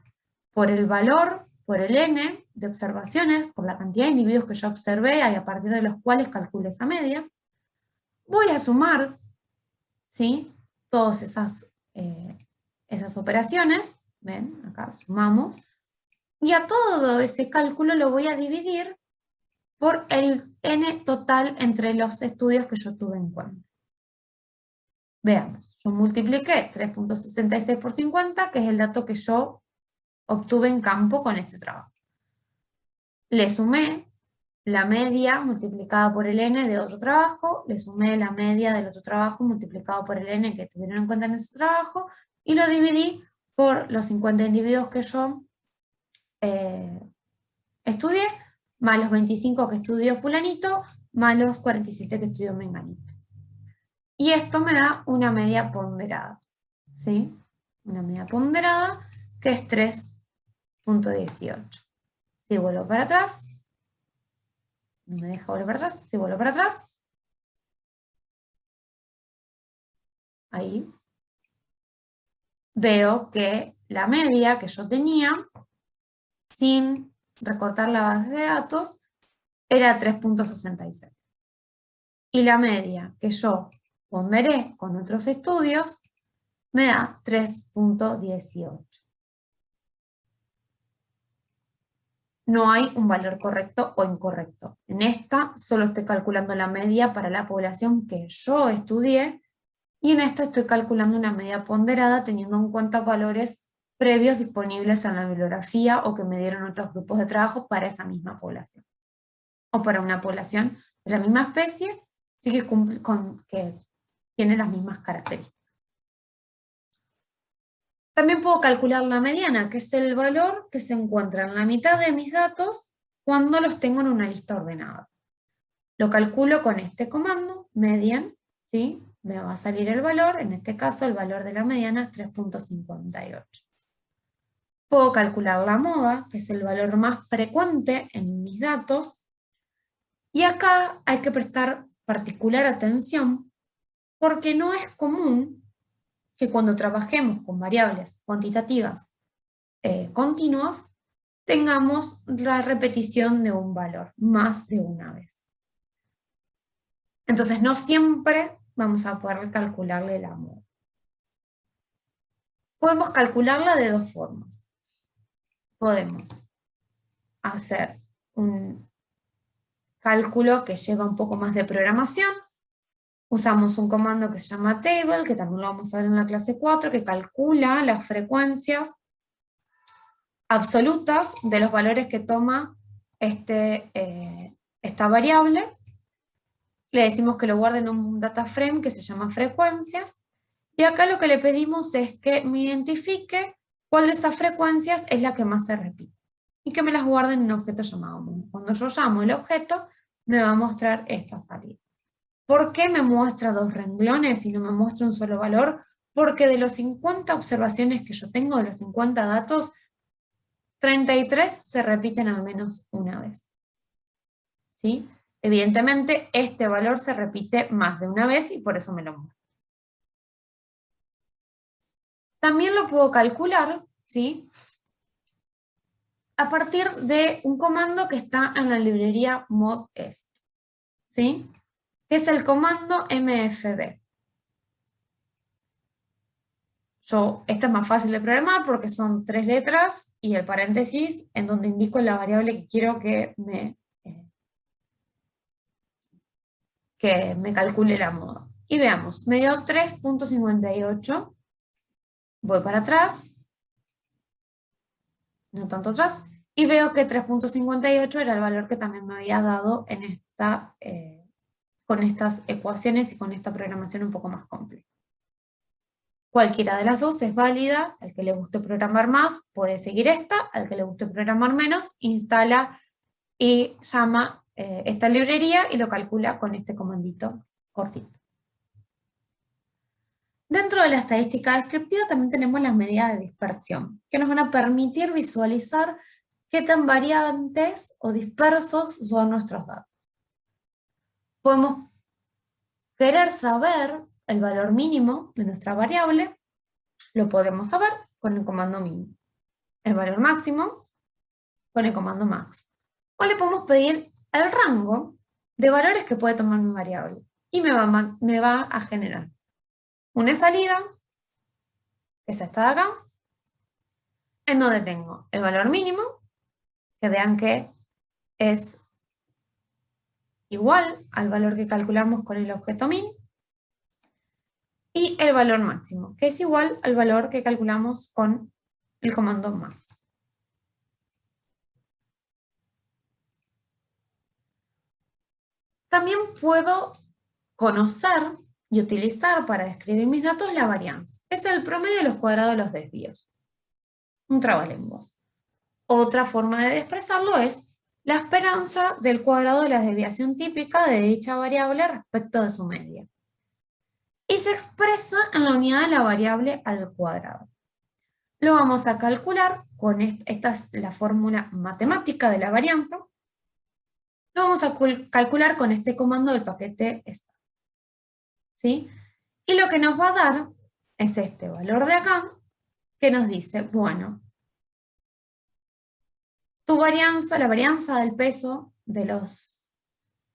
[SPEAKER 1] por el valor, por el n de observaciones, por la cantidad de individuos que yo observé y a partir de los cuales calculo esa media. Voy a sumar, ¿sí?, todas esas operaciones, ven, acá sumamos, y a todo ese cálculo lo voy a dividir por el n total entre los estudios que yo tuve en cuenta. Veamos, yo multipliqué 3.66 por 50, que es el dato que yo obtuve en campo con este trabajo. Le sumé la media multiplicada por el n de otro trabajo, le sumé la media del otro trabajo multiplicado por el n que tuvieron en cuenta en ese trabajo, y lo dividí por los 50 individuos que yo estudié, más los 25 que estudió fulanito, más los 47 que estudió menganito. Y esto me da una media ponderada, ¿sí? Una media ponderada que es 3.18. Si vuelvo para atrás, no me deja volver para atrás, si vuelvo para atrás, ahí, veo que la media que yo tenía, sin recortar la base de datos, era 3.66. Y la media que yo ponderé con otros estudios me da 3.18. No hay un valor correcto o incorrecto. En esta solo estoy calculando la media para la población que yo estudié, y en esta estoy calculando una media ponderada teniendo en cuenta valores previos disponibles en la bibliografía o que me dieron otros grupos de trabajo para esa misma población. O para una población de la misma especie, sí que cumple que tiene las mismas características. También puedo calcular la mediana, que es el valor que se encuentra en la mitad de mis datos cuando los tengo en una lista ordenada. Lo calculo con este comando, median, ¿sí? Me va a salir el valor, en este caso el valor de la mediana es 3.58. Puedo calcular la moda, que es el valor más frecuente en mis datos, y acá hay que prestar particular atención porque no es común que cuando trabajemos con variables cuantitativas continuas tengamos la repetición de un valor más de una vez. Entonces no siempre vamos a poder calcularle la moda. Podemos calcularla de dos formas. Podemos hacer un cálculo que lleva un poco más de programación. Usamos un comando que se llama table, que también lo vamos a ver en la clase 4, que calcula las frecuencias absolutas de los valores que toma esta variable. Le decimos que lo guarde en un data frame que se llama frecuencias, y acá lo que le pedimos es que me identifique cuál de esas frecuencias es la que más se repite, y que me las guarde en un objeto llamado mood. Cuando yo llamo el objeto, me va a mostrar esta salida. ¿Por qué me muestra dos renglones y no me muestra un solo valor? Porque de los 50 observaciones que yo tengo, de los 50 datos, 33 se repiten al menos una vez. ¿Sí? Evidentemente, este valor se repite más de una vez y por eso me lo muestra. También lo puedo calcular, ¿sí? A partir de un comando que está en la librería modest, ¿sí? Que es el comando mfb. Este es más fácil de programar porque son 3 letras y el paréntesis en donde indico la variable que quiero que me calcule la moda. Y veamos, me dio 3.58, voy para atrás, no tanto atrás, y veo que 3.58 era el valor que también me había dado en con estas ecuaciones y con esta programación un poco más compleja. Cualquiera de las dos es válida, al que le guste programar más puede seguir esta, al que le guste programar menos, instala y llama esta librería y lo calcula con este comandito cortito. Dentro de la estadística descriptiva también tenemos las medidas de dispersión, que nos van a permitir visualizar qué tan variantes o dispersos son nuestros datos. Podemos querer saber el valor mínimo de nuestra variable, lo podemos saber con el comando min. El valor máximo con el comando max. O le podemos pedir el rango de valores que puede tomar mi variable. Y me va a generar una salida, que es esta de acá, en donde tengo el valor mínimo, que vean que es igual al valor que calculamos con el objeto min, y el valor máximo, que es igual al valor que calculamos con el comando max. También puedo conocer y utilizar para describir mis datos la varianza. Es el promedio de los cuadrados de los desvíos. Un trabalenguas. Otra forma de expresarlo es la esperanza del cuadrado de la desviación típica de dicha variable respecto de su media. Y se expresa en la unidad de la variable al cuadrado. Lo vamos a calcular con esta es la fórmula matemática de la varianza. Lo vamos a calcular con este comando del paquete stat. ¿Sí? Y lo que nos va a dar es este valor de acá, que nos dice, bueno, tu varianza, la varianza del peso de los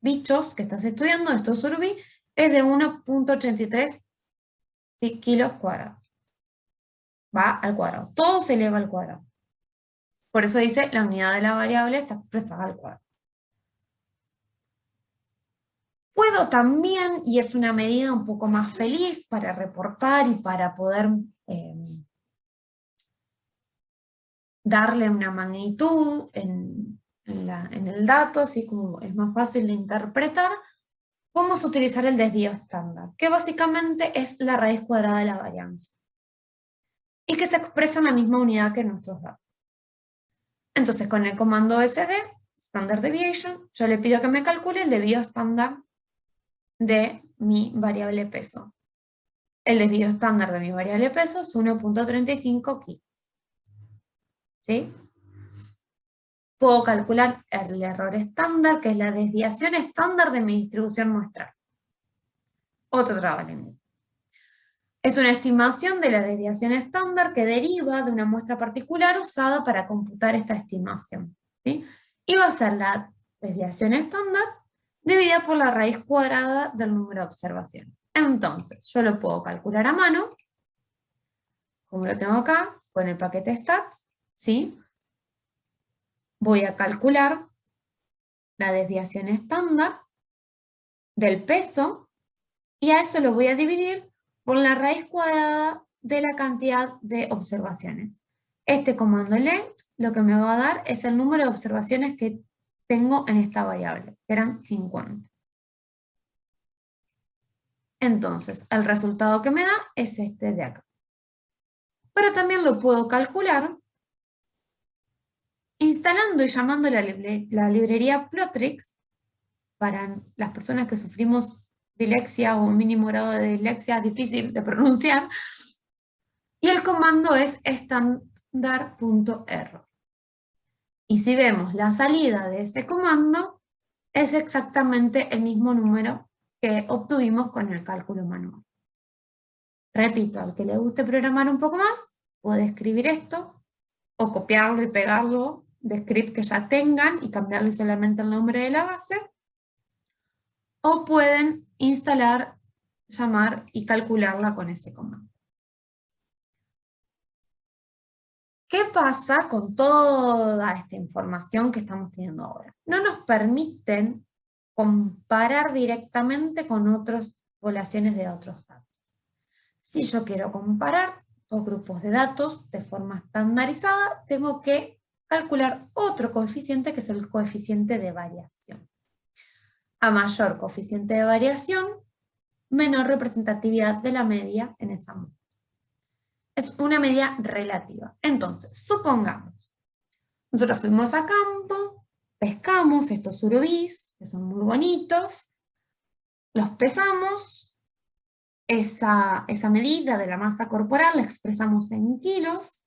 [SPEAKER 1] bichos que estás estudiando, estos surubí, es de 1.83 kilos cuadrados. Va al cuadrado. Todo se eleva al cuadrado. Por eso dice, la unidad de la variable está expresada al cuadrado. Puedo también, y es una medida un poco más feliz para reportar y para poder darle una magnitud en el dato, así como es más fácil de interpretar, vamos a utilizar el desvío estándar, que básicamente es la raíz cuadrada de la varianza, y que se expresa en la misma unidad que nuestros datos. Entonces, con el comando SD, Standard Deviation, yo le pido que me calcule el desvío estándar de mi variable peso. El desvío estándar de mi variable peso es 1.35 kilos. ¿Sí? Puedo calcular el error estándar, que es la desviación estándar de mi distribución muestral. Otro trabalengua. Es una estimación de la desviación estándar que deriva de una muestra particular usada para computar esta estimación. ¿Sí? Y va a ser la desviación estándar dividida por la raíz cuadrada del número de observaciones. Entonces, yo lo puedo calcular a mano, como lo tengo acá, con el paquete stat, ¿sí? Voy a calcular la desviación estándar del peso, y a eso lo voy a dividir por la raíz cuadrada de la cantidad de observaciones. Este comando length lo que me va a dar es el número de observaciones que tengo en esta variable, que eran 50. Entonces, el resultado que me da es este de acá. Pero también lo puedo calcular instalando y llamando la librería Plotrix, para las personas que sufrimos dilexia o un mínimo grado de dilexia difícil de pronunciar, y el comando es standard.error. Y si vemos la salida de ese comando, es exactamente el mismo número que obtuvimos con el cálculo manual. Repito, al que le guste programar un poco más, puede escribir esto, o copiarlo y pegarlo de script que ya tengan y cambiarle solamente el nombre de la base, o pueden instalar, llamar y calcularla con ese comando. ¿Qué pasa con toda esta información que estamos teniendo ahora? No nos permiten comparar directamente con otras poblaciones de otros datos. Si yo quiero comparar dos grupos de datos de forma estandarizada, tengo que calcular otro coeficiente, que es el coeficiente de variación. A mayor coeficiente de variación, menor representatividad de la media en esa muestra. Es una medida relativa. Entonces, supongamos, nosotros fuimos a campo, pescamos estos surubís, que son muy bonitos, los pesamos, esa medida de la masa corporal la expresamos en kilos,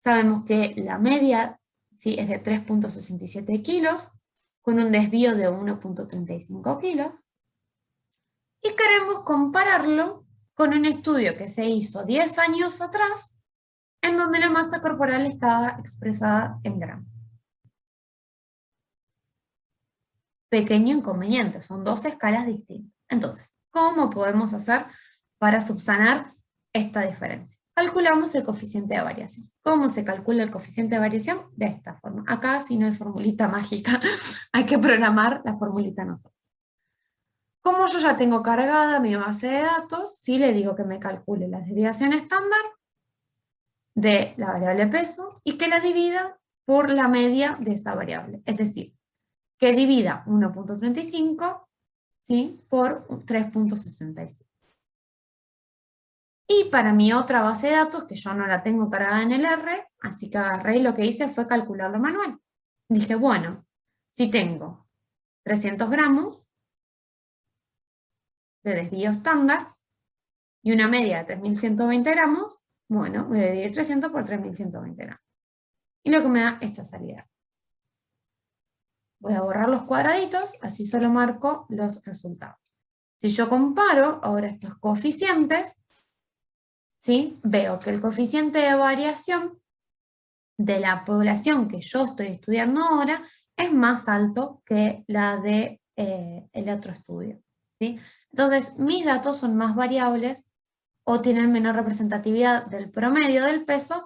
[SPEAKER 1] sabemos que la media, ¿sí?, es de 3.67 kilos, con un desvío de 1.35 kilos, y queremos compararlo con un estudio que se hizo 10 años atrás, en donde la masa corporal estaba expresada en gramos. Pequeño inconveniente, son dos escalas distintas. Entonces, ¿cómo podemos hacer para subsanar esta diferencia? Calculamos el coeficiente de variación. ¿Cómo se calcula el coeficiente de variación? De esta forma. Acá, si no hay formulita mágica, hay que programar la formulita nosotros. Como yo ya tengo cargada mi base de datos, sí le digo que me calcule la desviación estándar de la variable peso y que la divida por la media de esa variable. Es decir, que divida 1.35 ¿sí? Por 3,67. Y para mi otra base de datos, que yo no la tengo cargada en el R, así que agarré y lo que hice fue calcularlo manual. Dije, bueno, si tengo 300 gramos de desvío estándar y una media de 3.120 gramos, bueno, voy a dividir 300 por 3.120 gramos. Y lo que me da esta salida. Voy a borrar los cuadraditos, así solo marco los resultados. Si yo comparo ahora estos coeficientes, ¿sí? Veo que el coeficiente de variación de la población que yo estoy estudiando ahora es más alto que la de el otro estudio, ¿sí? Entonces, mis datos son más variables o tienen menor representatividad del promedio del peso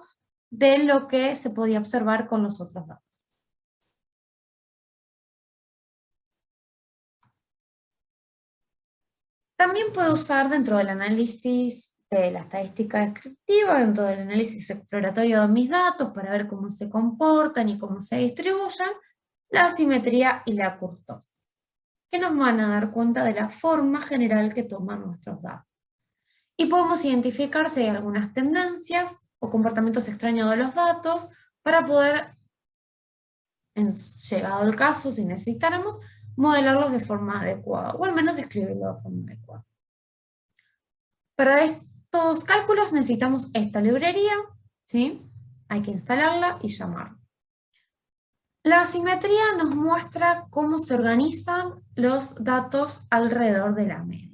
[SPEAKER 1] de lo que se podía observar con los otros datos. También puedo usar dentro del análisis de la estadística descriptiva, dentro del análisis exploratorio de mis datos, para ver cómo se comportan y cómo se distribuyen, la asimetría y la kurtosis, que nos van a dar cuenta de la forma general que toman nuestros datos. Y podemos identificar si hay algunas tendencias o comportamientos extraños de los datos para poder, llegado el caso, si necesitáramos, modelarlos de forma adecuada, o al menos describirlos de forma adecuada. Para estos cálculos necesitamos esta librería, ¿sí? Hay que instalarla y llamarla. La asimetría nos muestra cómo se organizan los datos alrededor de la media.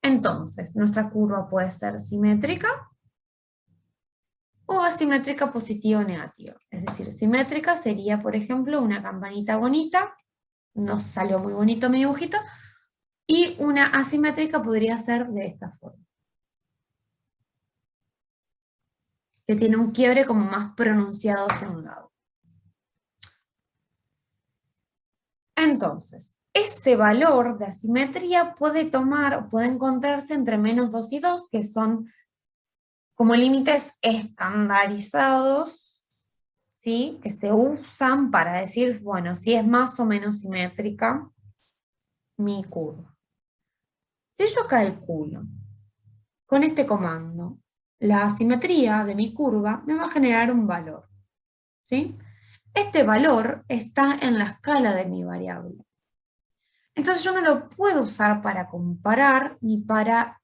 [SPEAKER 1] Entonces, nuestra curva puede ser simétrica o asimétrica positiva o negativa. Es decir, simétrica sería, por ejemplo, una campanita bonita, nos salió muy bonito mi dibujito, y una asimétrica podría ser de esta forma, que tiene un quiebre como más pronunciado hacia un lado. Entonces, ese valor de asimetría puede encontrarse entre -2 y 2, que son como límites estandarizados, ¿sí? Que se usan para decir, bueno, si es más o menos simétrica mi curva. Si yo calculo con este comando la asimetría de mi curva, me va a generar un valor, ¿sí? Este valor está en la escala de mi variable. Entonces yo no lo puedo usar para comparar ni para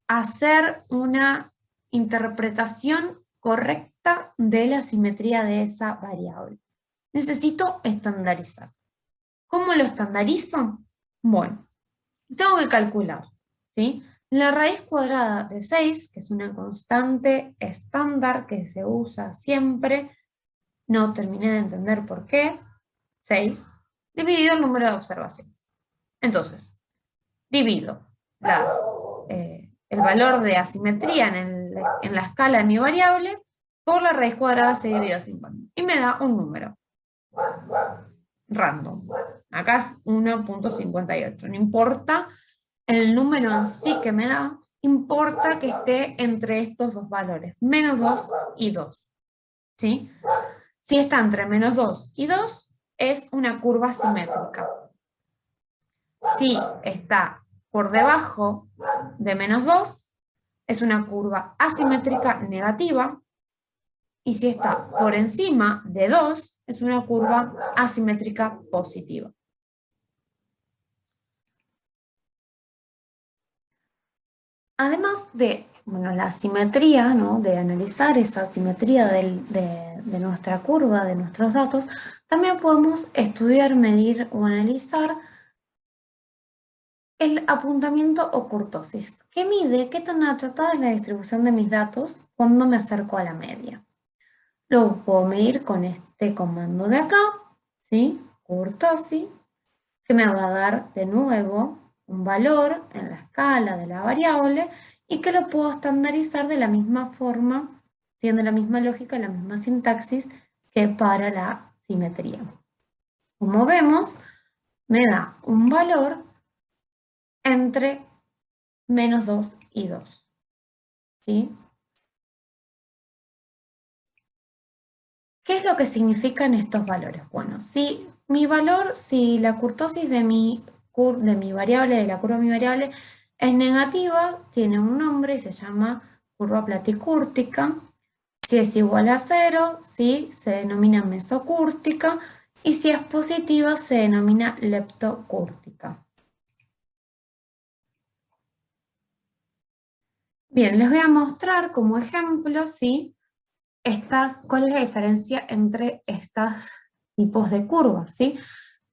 [SPEAKER 1] hacer una interpretación correcta de la simetría de esa variable. Necesito estandarizar. ¿Cómo lo estandarizo? Bueno, tengo que calcular, ¿sí? La raíz cuadrada de 6, que es una constante estándar que se usa siempre, no terminé de entender por qué, 6, dividido el número de observaciones. Entonces, divido el valor de asimetría en la escala de mi variable por la raíz cuadrada de 6 dividido a 50. Y me da un número random. Acá es 1,58. No importa el número en sí que me da, importa que esté entre estos dos valores, -2 y 2. ¿Sí? Si está entre -2 y 2, es una curva simétrica. Si está por debajo de -2, es una curva asimétrica negativa. Y si está por encima de 2, es una curva asimétrica positiva. Además de la asimetría, ¿no? De analizar esa asimetría de nuestra curva, de nuestros datos, también podemos estudiar, medir o analizar el apuntamiento o kurtosis, que mide qué tan achatada es la distribución de mis datos cuando me acerco a la media. Lo puedo medir con este comando de acá, ¿sí? Kurtosis, que me va a dar de nuevo un valor en la escala de la variable y que lo puedo estandarizar de la misma forma, siendo la misma lógica, la misma sintaxis que para la simetría. Como vemos, me da un valor entre -2 y 2. ¿Sí? ¿Qué es lo que significan estos valores? Bueno, si mi valor, si la kurtosis de mi variable, de la curva de mi variable, es negativa, tiene un nombre y se llama curva platicúrtica. Si es igual a 0, ¿sí?, se denomina mesocúrtica, y si es positiva se denomina leptocúrtica. Bien, les voy a mostrar como ejemplo, ¿sí?, cuál es la diferencia entre estos tipos de curvas, ¿sí?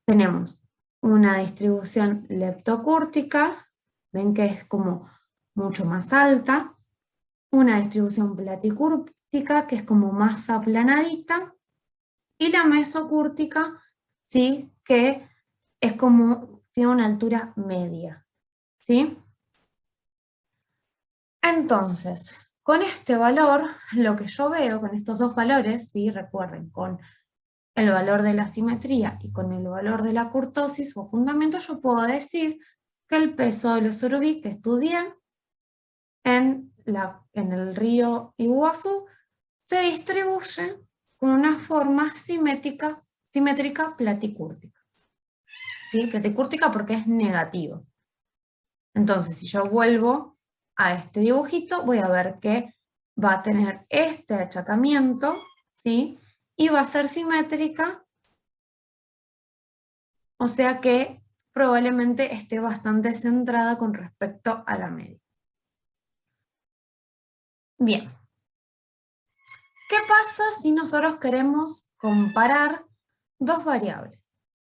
[SPEAKER 1] Tenemos una distribución leptocúrtica, ven que es como mucho más alta, una distribución platicúrtica, que es como más aplanadita, y la mesocúrtica, ¿sí?, que es como, tiene una altura media, ¿sí? Entonces, con este valor, lo que yo veo con estos dos valores, ¿sí?, recuerden, con el valor de la simetría y con el valor de la kurtosis o fundamento, yo puedo decir que el peso de los surubí que estudié en el río Iguazú se distribuye con una forma simétrica platicúrtica. ¿Sí? Platicúrtica porque es negativo. Entonces, si yo vuelvo a este dibujito, voy a ver que va a tener este achatamiento, ¿sí?, y va a ser simétrica, o sea que probablemente esté bastante centrada con respecto a la media. Bien. ¿Qué pasa si nosotros queremos comparar dos variables?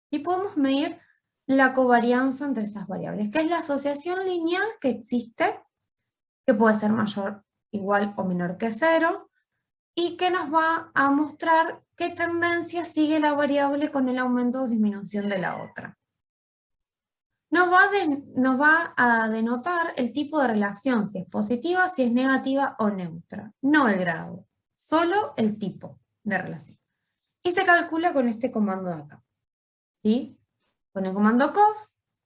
[SPEAKER 1] Y podemos medir la covarianza entre esas variables, que es la asociación lineal que existe, que puede ser mayor, igual o menor que 0, y que nos va a mostrar qué tendencia sigue la variable con el aumento o disminución de la otra. Nos va a denotar el tipo de relación, si es positiva, si es negativa o neutra, no el grado, solo el tipo de relación. Y se calcula con este comando de acá, ¿sí? Con el comando COF,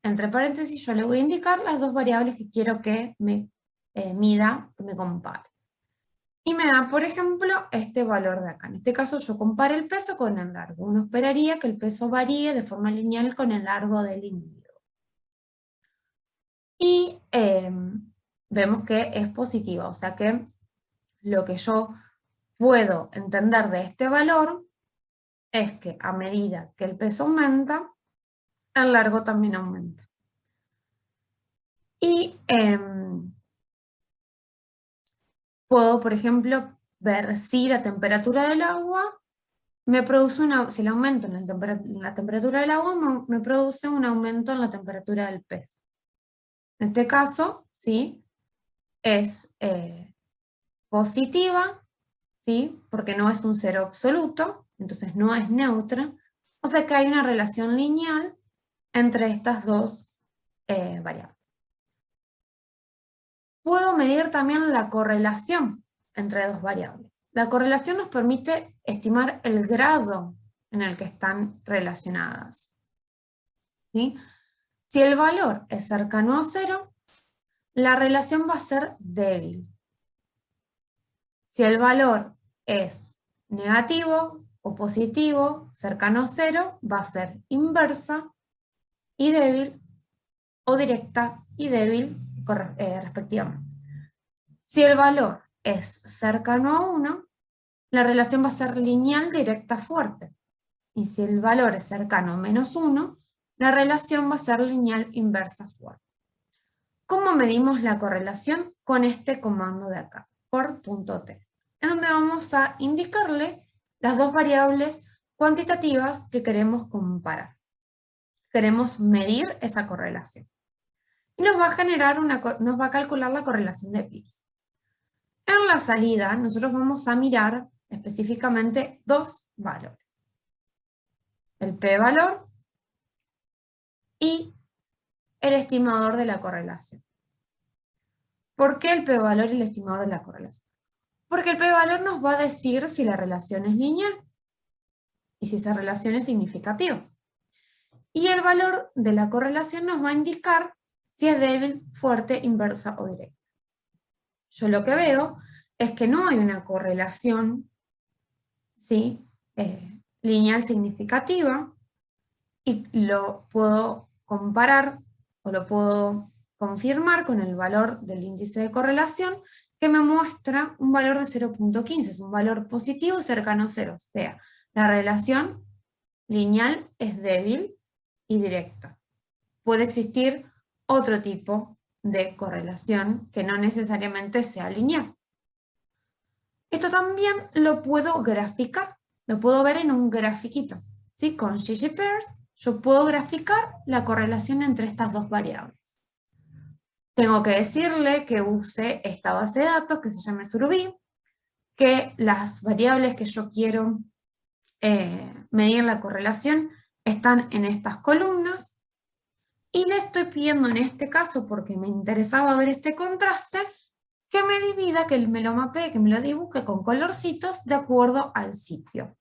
[SPEAKER 1] entre paréntesis, yo le voy a indicar las dos variables que quiero que me mida, que me compare. Y me da, por ejemplo, este valor de acá. En este caso yo comparo el peso con el largo. Uno esperaría que el peso varíe de forma lineal con el largo del individuo. Y vemos que es positiva, o sea que lo que yo puedo entender de este valor es que a medida que el peso aumenta, el largo también aumenta. Y puedo, por ejemplo, ver si la temperatura del agua me produce si el aumento en la temperatura del agua me produce un aumento en la temperatura del peso. En este caso, ¿sí?, es positiva, ¿sí?, porque no es un cero absoluto, entonces no es neutra, o sea que hay una relación lineal entre estas dos variables. Puedo medir también la correlación entre dos variables. La correlación nos permite estimar el grado en el que están relacionadas, ¿sí? Si el valor es cercano a 0, la relación va a ser débil. Si el valor es negativo o positivo, cercano a 0, va a ser inversa y débil, o directa y débil, respectivamente. Si el valor es cercano a 1, la relación va a ser lineal, directa, fuerte. Y si el valor es cercano a -1, la relación va a ser lineal, inversa, fuerte. ¿Cómo medimos la correlación? Con este comando de acá, por punto test, en donde vamos a indicarle las dos variables cuantitativas que queremos comparar. Queremos medir esa correlación. Y nos va a generar nos va a calcular la correlación de Pearce. En la salida, nosotros vamos a mirar específicamente dos valores. El p-valor y el estimador de la correlación. ¿Por qué el p-valor y el estimador de la correlación? Porque el p-valor nos va a decir si la relación es lineal y si esa relación es significativa. Y el valor de la correlación nos va a indicar si es débil, fuerte, inversa o directa. Yo lo que veo es que no hay una correlación, ¿sí?, lineal significativa, y lo puedo comparar o lo puedo confirmar con el valor del índice de correlación que me muestra un valor de 0.15, es un valor positivo cercano a 0, o sea, la relación lineal es débil y directa. Puede existir otro tipo de correlación que no necesariamente sea lineal. Esto también lo puedo graficar, lo puedo ver en un grafiquito. ¿Sí? Con ggpairs yo puedo graficar la correlación entre estas dos variables. Tengo que decirle que use esta base de datos que se llama Survey, que las variables que yo quiero medir la correlación están en estas columnas, y le estoy pidiendo en este caso, porque me interesaba ver este contraste, que me divida, que me lo mapee, que me lo dibuje con colorcitos de acuerdo al sitio.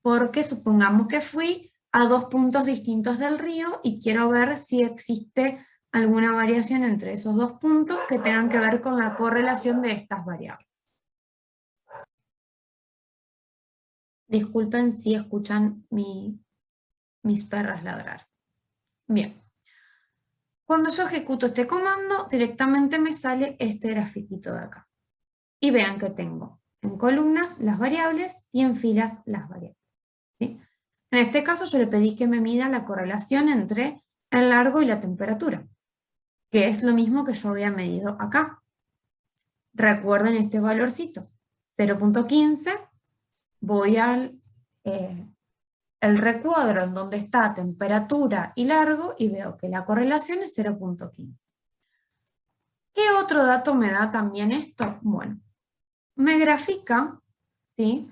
[SPEAKER 1] Porque supongamos que fui a 2 puntos distintos del río y quiero ver si existe alguna variación entre esos 2 puntos que tengan que ver con la correlación de estas variables. Disculpen si escuchan mis perras ladrar. Bien. Cuando yo ejecuto este comando, directamente me sale este grafiquito de acá. Y vean que tengo en columnas las variables y en filas las variables. ¿Sí? En este caso yo le pedí que me mida la correlación entre el largo y la temperatura, que es lo mismo que yo había medido acá. Recuerden este valorcito, 0.15, voy al el recuadro en donde está temperatura y largo y veo que la correlación es 0.15. ¿Qué otro dato me da también esto? Bueno, me grafica, ¿sí?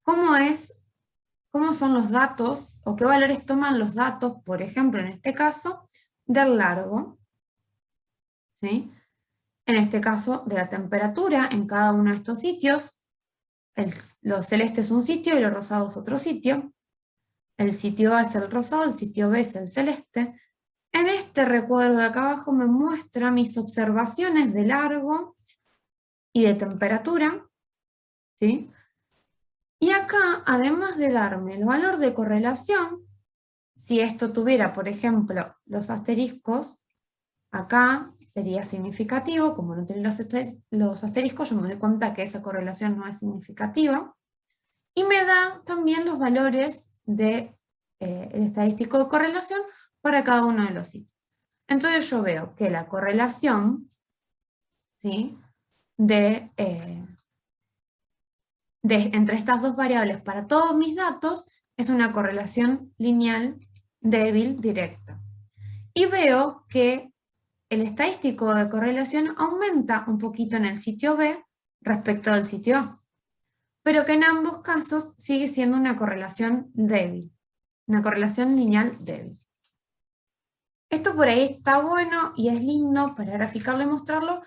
[SPEAKER 1] cómo son los datos, o qué valores toman los datos, por ejemplo, en este caso, del largo, ¿sí? En este caso, de la temperatura en cada uno de estos sitios. Lo celeste es un sitio y lo rosado es otro sitio. El sitio A es el rosado, el sitio B es el celeste. En este recuadro de acá abajo me muestra mis observaciones de largo y de temperatura, ¿sí? Y acá, además de darme el valor de correlación, si esto tuviera, por ejemplo, los asteriscos, acá sería significativo. Como no tiene los asteriscos, yo me doy cuenta que esa correlación no es significativa. Y me da también los valores del estadístico de correlación para cada uno de los sitios. Entonces yo veo que la correlación, ¿sí?, entre estas dos variables para todos mis datos es una correlación lineal débil directa. Y veo que el estadístico de correlación aumenta un poquito en el sitio B respecto del sitio A, pero que en ambos casos sigue siendo una correlación débil, una correlación lineal débil. Esto por ahí está bueno y es lindo para graficarlo y mostrarlo,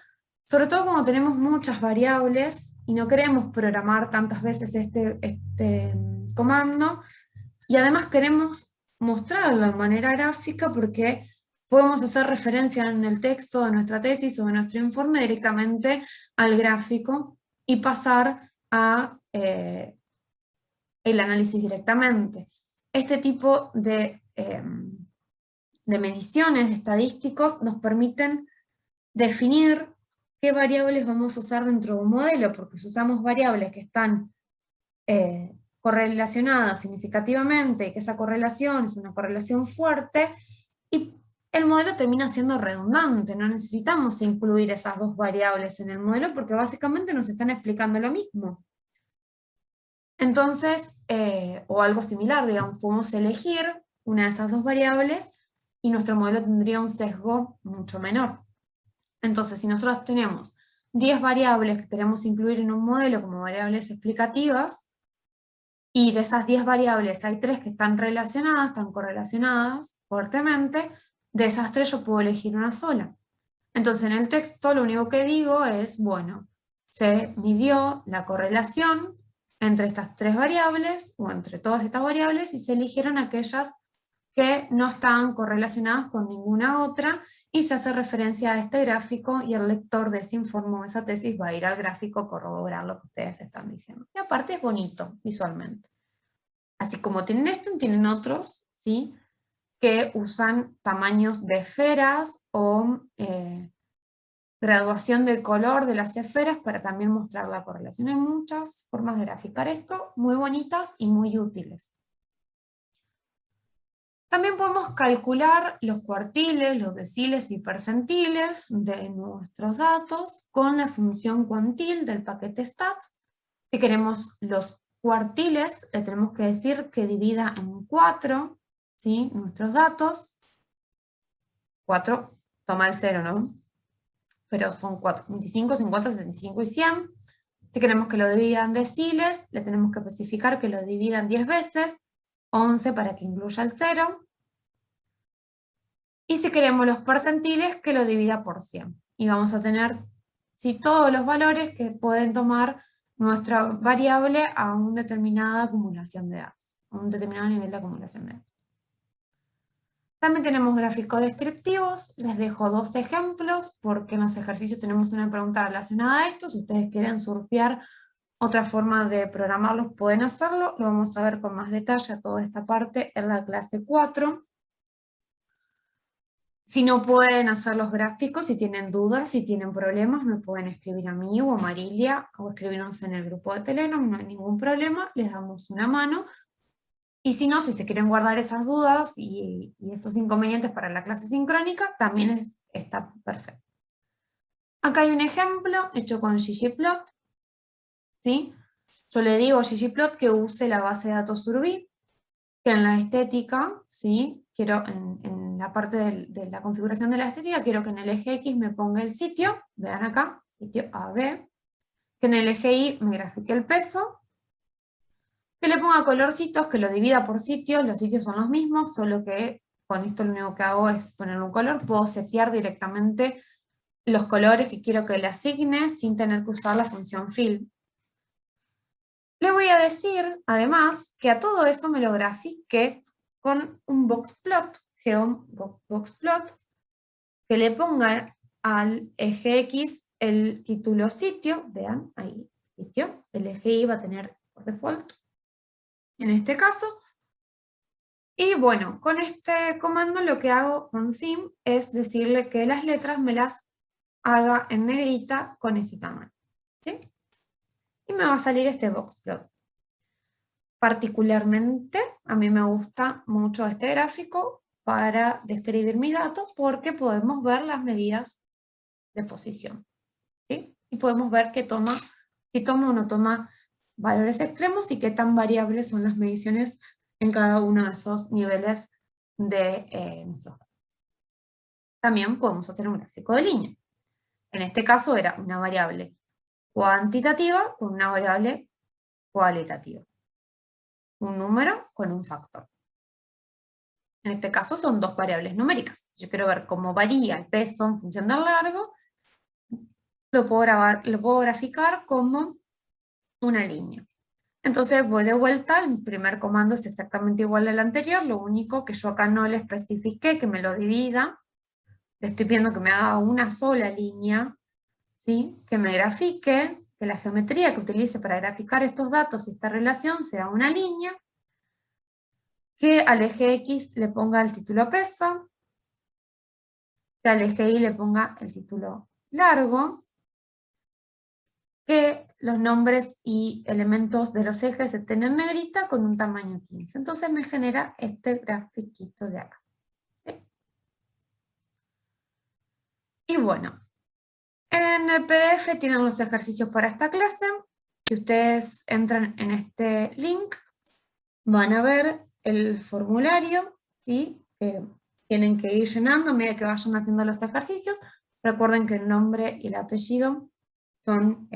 [SPEAKER 1] sobre todo cuando tenemos muchas variables y no queremos programar tantas veces este comando, y además queremos mostrarlo de manera gráfica porque podemos hacer referencia en el texto de nuestra tesis o de nuestro informe directamente al gráfico y pasar a el análisis directamente. Este tipo de mediciones, de estadísticos, nos permiten definir qué variables vamos a usar dentro de un modelo, porque si usamos variables que están correlacionadas significativamente, y que esa correlación es una correlación fuerte, y el modelo termina siendo redundante, no necesitamos incluir esas dos variables en el modelo porque básicamente nos están explicando lo mismo. Entonces, o algo similar, digamos, podemos elegir una de esas dos variables y nuestro modelo tendría un sesgo mucho menor. Entonces, si nosotros tenemos 10 variables que queremos incluir en un modelo como variables explicativas, y de esas 10 variables hay 3 que están relacionadas, están correlacionadas fuertemente, de esas 3 yo puedo elegir una sola. Entonces en el texto lo único que digo es, bueno, se midió la correlación entre estas 3 variables, o entre todas estas variables, y se eligieron aquellas que no estaban correlacionadas con ninguna otra, y se hace referencia a este gráfico, y el lector de ese informe o esa tesis va a ir al gráfico a corroborar lo que ustedes están diciendo. Y aparte es bonito visualmente. Así como tienen esto, tienen otros, ¿sí? Que usan tamaños de esferas o graduación del color de las esferas para también mostrar la correlación. Hay muchas formas de graficar esto, muy bonitas y muy útiles. También podemos calcular los cuartiles, los deciles y percentiles de nuestros datos con la función quantil del paquete stat. Si queremos los cuartiles, le tenemos que decir que divida en 4, ¿sí? Nuestros datos. 4 toma el 0, ¿no? Pero son 4, 25, 50, 75 y 100. Si queremos que lo divida en deciles, le tenemos que especificar que lo dividan 10 veces, 11 para que incluya el 0. Y si queremos los percentiles, que lo divida por 100. Y vamos a tener todos los valores que pueden tomar nuestra variable a una determinada acumulación de datos, a un determinado nivel de acumulación de datos. También tenemos gráficos descriptivos, les dejo 2 ejemplos, porque en los ejercicios tenemos una pregunta relacionada a esto. Si ustedes quieren surfear otra forma de programarlos, pueden hacerlo. Lo vamos a ver con más detalle toda esta parte en la clase 4. Si no pueden hacer los gráficos, si tienen dudas, si tienen problemas, me pueden escribir a mí o a Marilia, o escribirnos en el grupo de Telegram, no hay ningún problema, les damos una mano. Y si no, si se quieren guardar esas dudas y esos inconvenientes para la clase sincrónica, también está perfecto. Acá hay un ejemplo hecho con ggplot, ¿sí? Yo le digo a ggplot que use la base de datos Survey, que en la estética, ¿sí? Quiero en la parte de la configuración de la estética, quiero que en el eje X me ponga el sitio, vean acá, sitio AB, que en el eje Y me grafique el peso, que le ponga colorcitos, que lo divida por sitios, los sitios son los mismos, solo que con esto lo único que hago es ponerle un color, puedo setear directamente los colores que quiero que le asigne sin tener que usar la función fill. Le voy a decir, además, que a todo eso me lo grafique con un boxplot, boxplot, que le ponga al eje X el título sitio, vean, ahí, sitio, el eje Y va a tener por default, en este caso. Y bueno, con este comando lo que hago con sim es decirle que las letras me las haga en negrita con este tamaño, ¿sí? Y me va a salir este boxplot. Particularmente, a mí me gusta mucho este gráfico para describir mis datos porque podemos ver las medidas de posición, ¿sí? Y podemos ver que si toma o no toma valores extremos y qué tan variables son las mediciones en cada uno de esos niveles de nuestros datos. También podemos hacer un gráfico de línea. En este caso era una variable cuantitativa con una variable cualitativa. Un número con un factor. En este caso son 2 variables numéricas. Si yo quiero ver cómo varía el peso en función del largo, lo puedo graficar como una línea. Entonces voy de vuelta, el primer comando es exactamente igual al anterior, lo único que yo acá no le especifiqué que me lo divida, le estoy pidiendo que me haga una sola línea, ¿sí? Que me grafique, que la geometría que utilice para graficar estos datos y esta relación sea una línea, que al eje X le ponga el título peso, que al eje Y le ponga el título largo, que los nombres y elementos de los ejes estén en negrita con un tamaño 15. Entonces me genera este grafiquito de acá, ¿sí? Y bueno, en el PDF tienen los ejercicios para esta clase. Si ustedes entran en este link, van a ver el formulario, ¿sí? Que tienen que ir llenando a medida que vayan haciendo los ejercicios. Recuerden que el nombre y el apellido son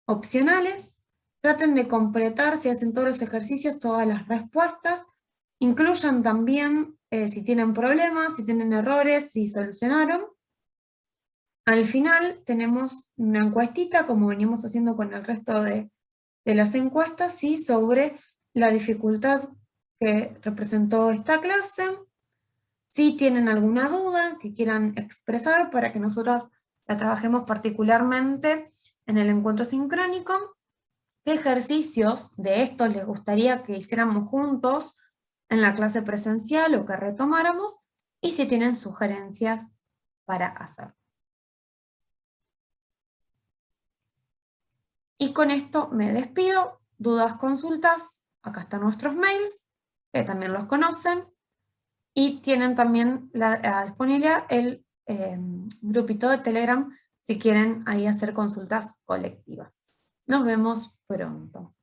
[SPEAKER 1] opcionales. Traten de completar, si hacen todos los ejercicios, todas las respuestas. Incluyan también si tienen problemas, si tienen errores, si solucionaron. Al final tenemos una encuestita, como venimos haciendo con el resto de las encuestas, ¿sí? Sobre la dificultad que representó esta clase. Si tienen alguna duda que quieran expresar para que nosotros la trabajemos particularmente en el encuentro sincrónico, ¿qué ejercicios de estos les gustaría que hiciéramos juntos en la clase presencial o que retomáramos, y si tienen sugerencias para hacer. Y con esto me despido. Dudas, consultas, acá están nuestros mails, que también los conocen, y tienen también la disponibilidad el grupito de Telegram si quieren ahí hacer consultas colectivas. Nos vemos pronto.